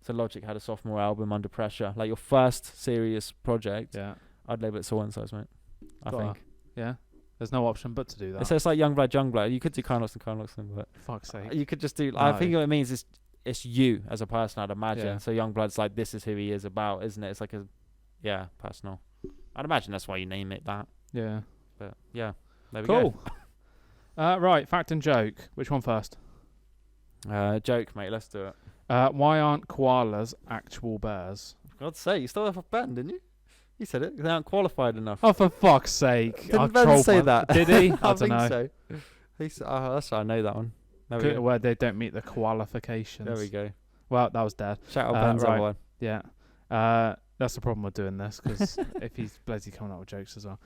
So Logic had a sophomore album, Under Pressure, like your first serious project. Yeah, I'd label it SoulInsights, mate. I think. Yeah, there's no option but to do that. So it's like Youngblood. You could do Loxton, but Fuck's sake. you could just do. No. I think what it means is it's you as a person, I'd imagine. Yeah. So Youngblood's like, this is who he is about, isn't it? It's like a, personal. I'd imagine that's why you name it that. Yeah. But yeah, there we Cool. Right, fact and joke. Which one first? go. Joke, mate. Let's do it. Why aren't koalas actual bears? For God's sake, you stole that off Ben, didn't you? You said it. They aren't qualified enough. Oh, for fuck's sake. Didn't Ben say that? Did he? I I don't think know. so. He said, that's right, I know that one. There we go. Where they don't meet the qualifications. There we go. Well, that was dead. Shout out Ben's right. other one. Yeah. That's the problem with doing this, because if he's bloody coming up with jokes as well.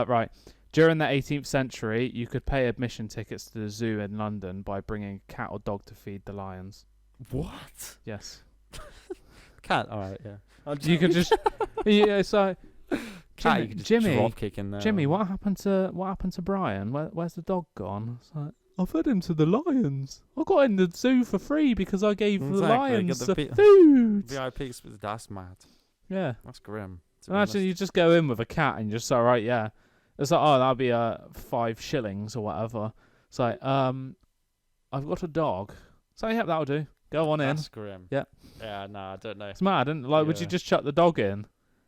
Right. During the 18th century, you could pay admission tickets to the zoo in London by bringing a cat or dog to feed the lions. What? Yes. Cat. All right, yeah. You could just... yeah, so... Cat, you could just Jimmy, drop kick in there. Jimmy, what happened to Brian? Where's the dog gone? It's like, I fed him to the lions. I got in the zoo for free because I gave the lions Get the food. VIP, that's mad. Yeah. That's grim. to be Imagine honest. you just go in with a cat and you're just like, right, yeah. It's like, oh, that'll be 5 shillings or whatever. It's like, I've got a dog. So yeah, that'll do. Go on in. That's grim. Yeah. Yeah, no, I don't know. It's mad, isn't it? Like, would you Yeah. just chuck the dog in?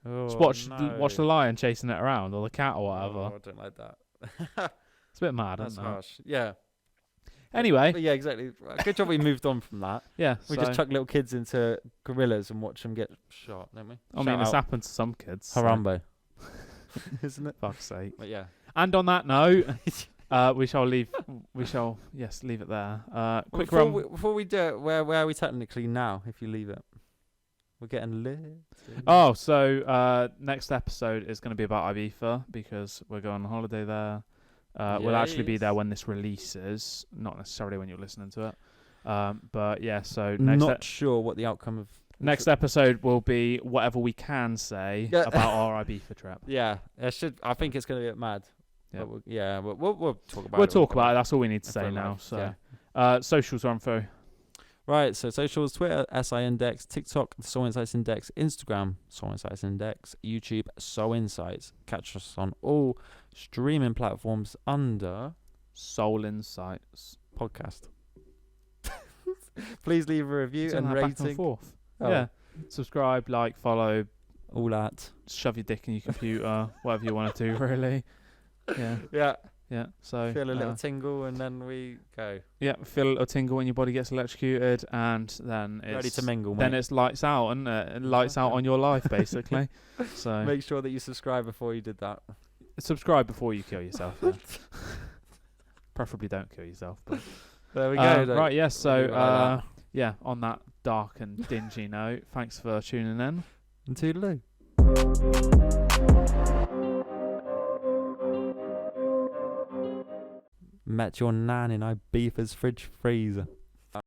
Oh, Just no. watch the lion chasing it around, or the cat or whatever. Oh, I don't like that. It's a bit mad, That's isn't it? harsh. Yeah. Anyway, But yeah, exactly. Good job we moved on from that. yeah. We so- just chuck little kids into gorillas and watch them get shot, don't we? I mean, it's happened to some kids. so- Harambe. Isn't it? Fuck's sake. But yeah. And on that note, we shall leave it there. Quick run. Before we do it, where are we technically now if you leave it? We're getting lit. Oh, so next episode is going to be about Ibiza because we're going on holiday there. We'll actually be there Yes. when this releases, not necessarily when you're listening to it. But yeah, so Not sure what the outcome of next episode will be whatever we can say Yeah. about our Ibiza trip. Yeah, I think it's going to get mad. Yeah. But we'll talk about it. We'll talk about it. That's all we need to say For now. life, So yeah. socials run through. Right, so socials, Twitter, SI Index, TikTok, Soul Insights Index, Instagram, Soul Insights Index, YouTube, Soul Insights. Catch us on all streaming platforms under SoulInsights. podcast. Please leave a review Doing and that back and rating. forth. Oh, Yeah. Subscribe, like, follow, all that. shove your dick in your computer, whatever you want to do, really. Yeah. Yeah, Yeah. So feel a little tingle and then we go. yeah, feel a little tingle when your body gets electrocuted, and then it's Ready to mingle, then mate. it's lights out, and lights out on your life, basically. So Make sure that you subscribe before you did that. subscribe before you kill yourself. Yeah. Preferably don't kill yourself. But There we go. right. Yes. We'll leave So it like that. yeah, on that dark and dingy note, thanks for tuning in. And toodaloo. Met your nan in Ibiza's fridge freezer.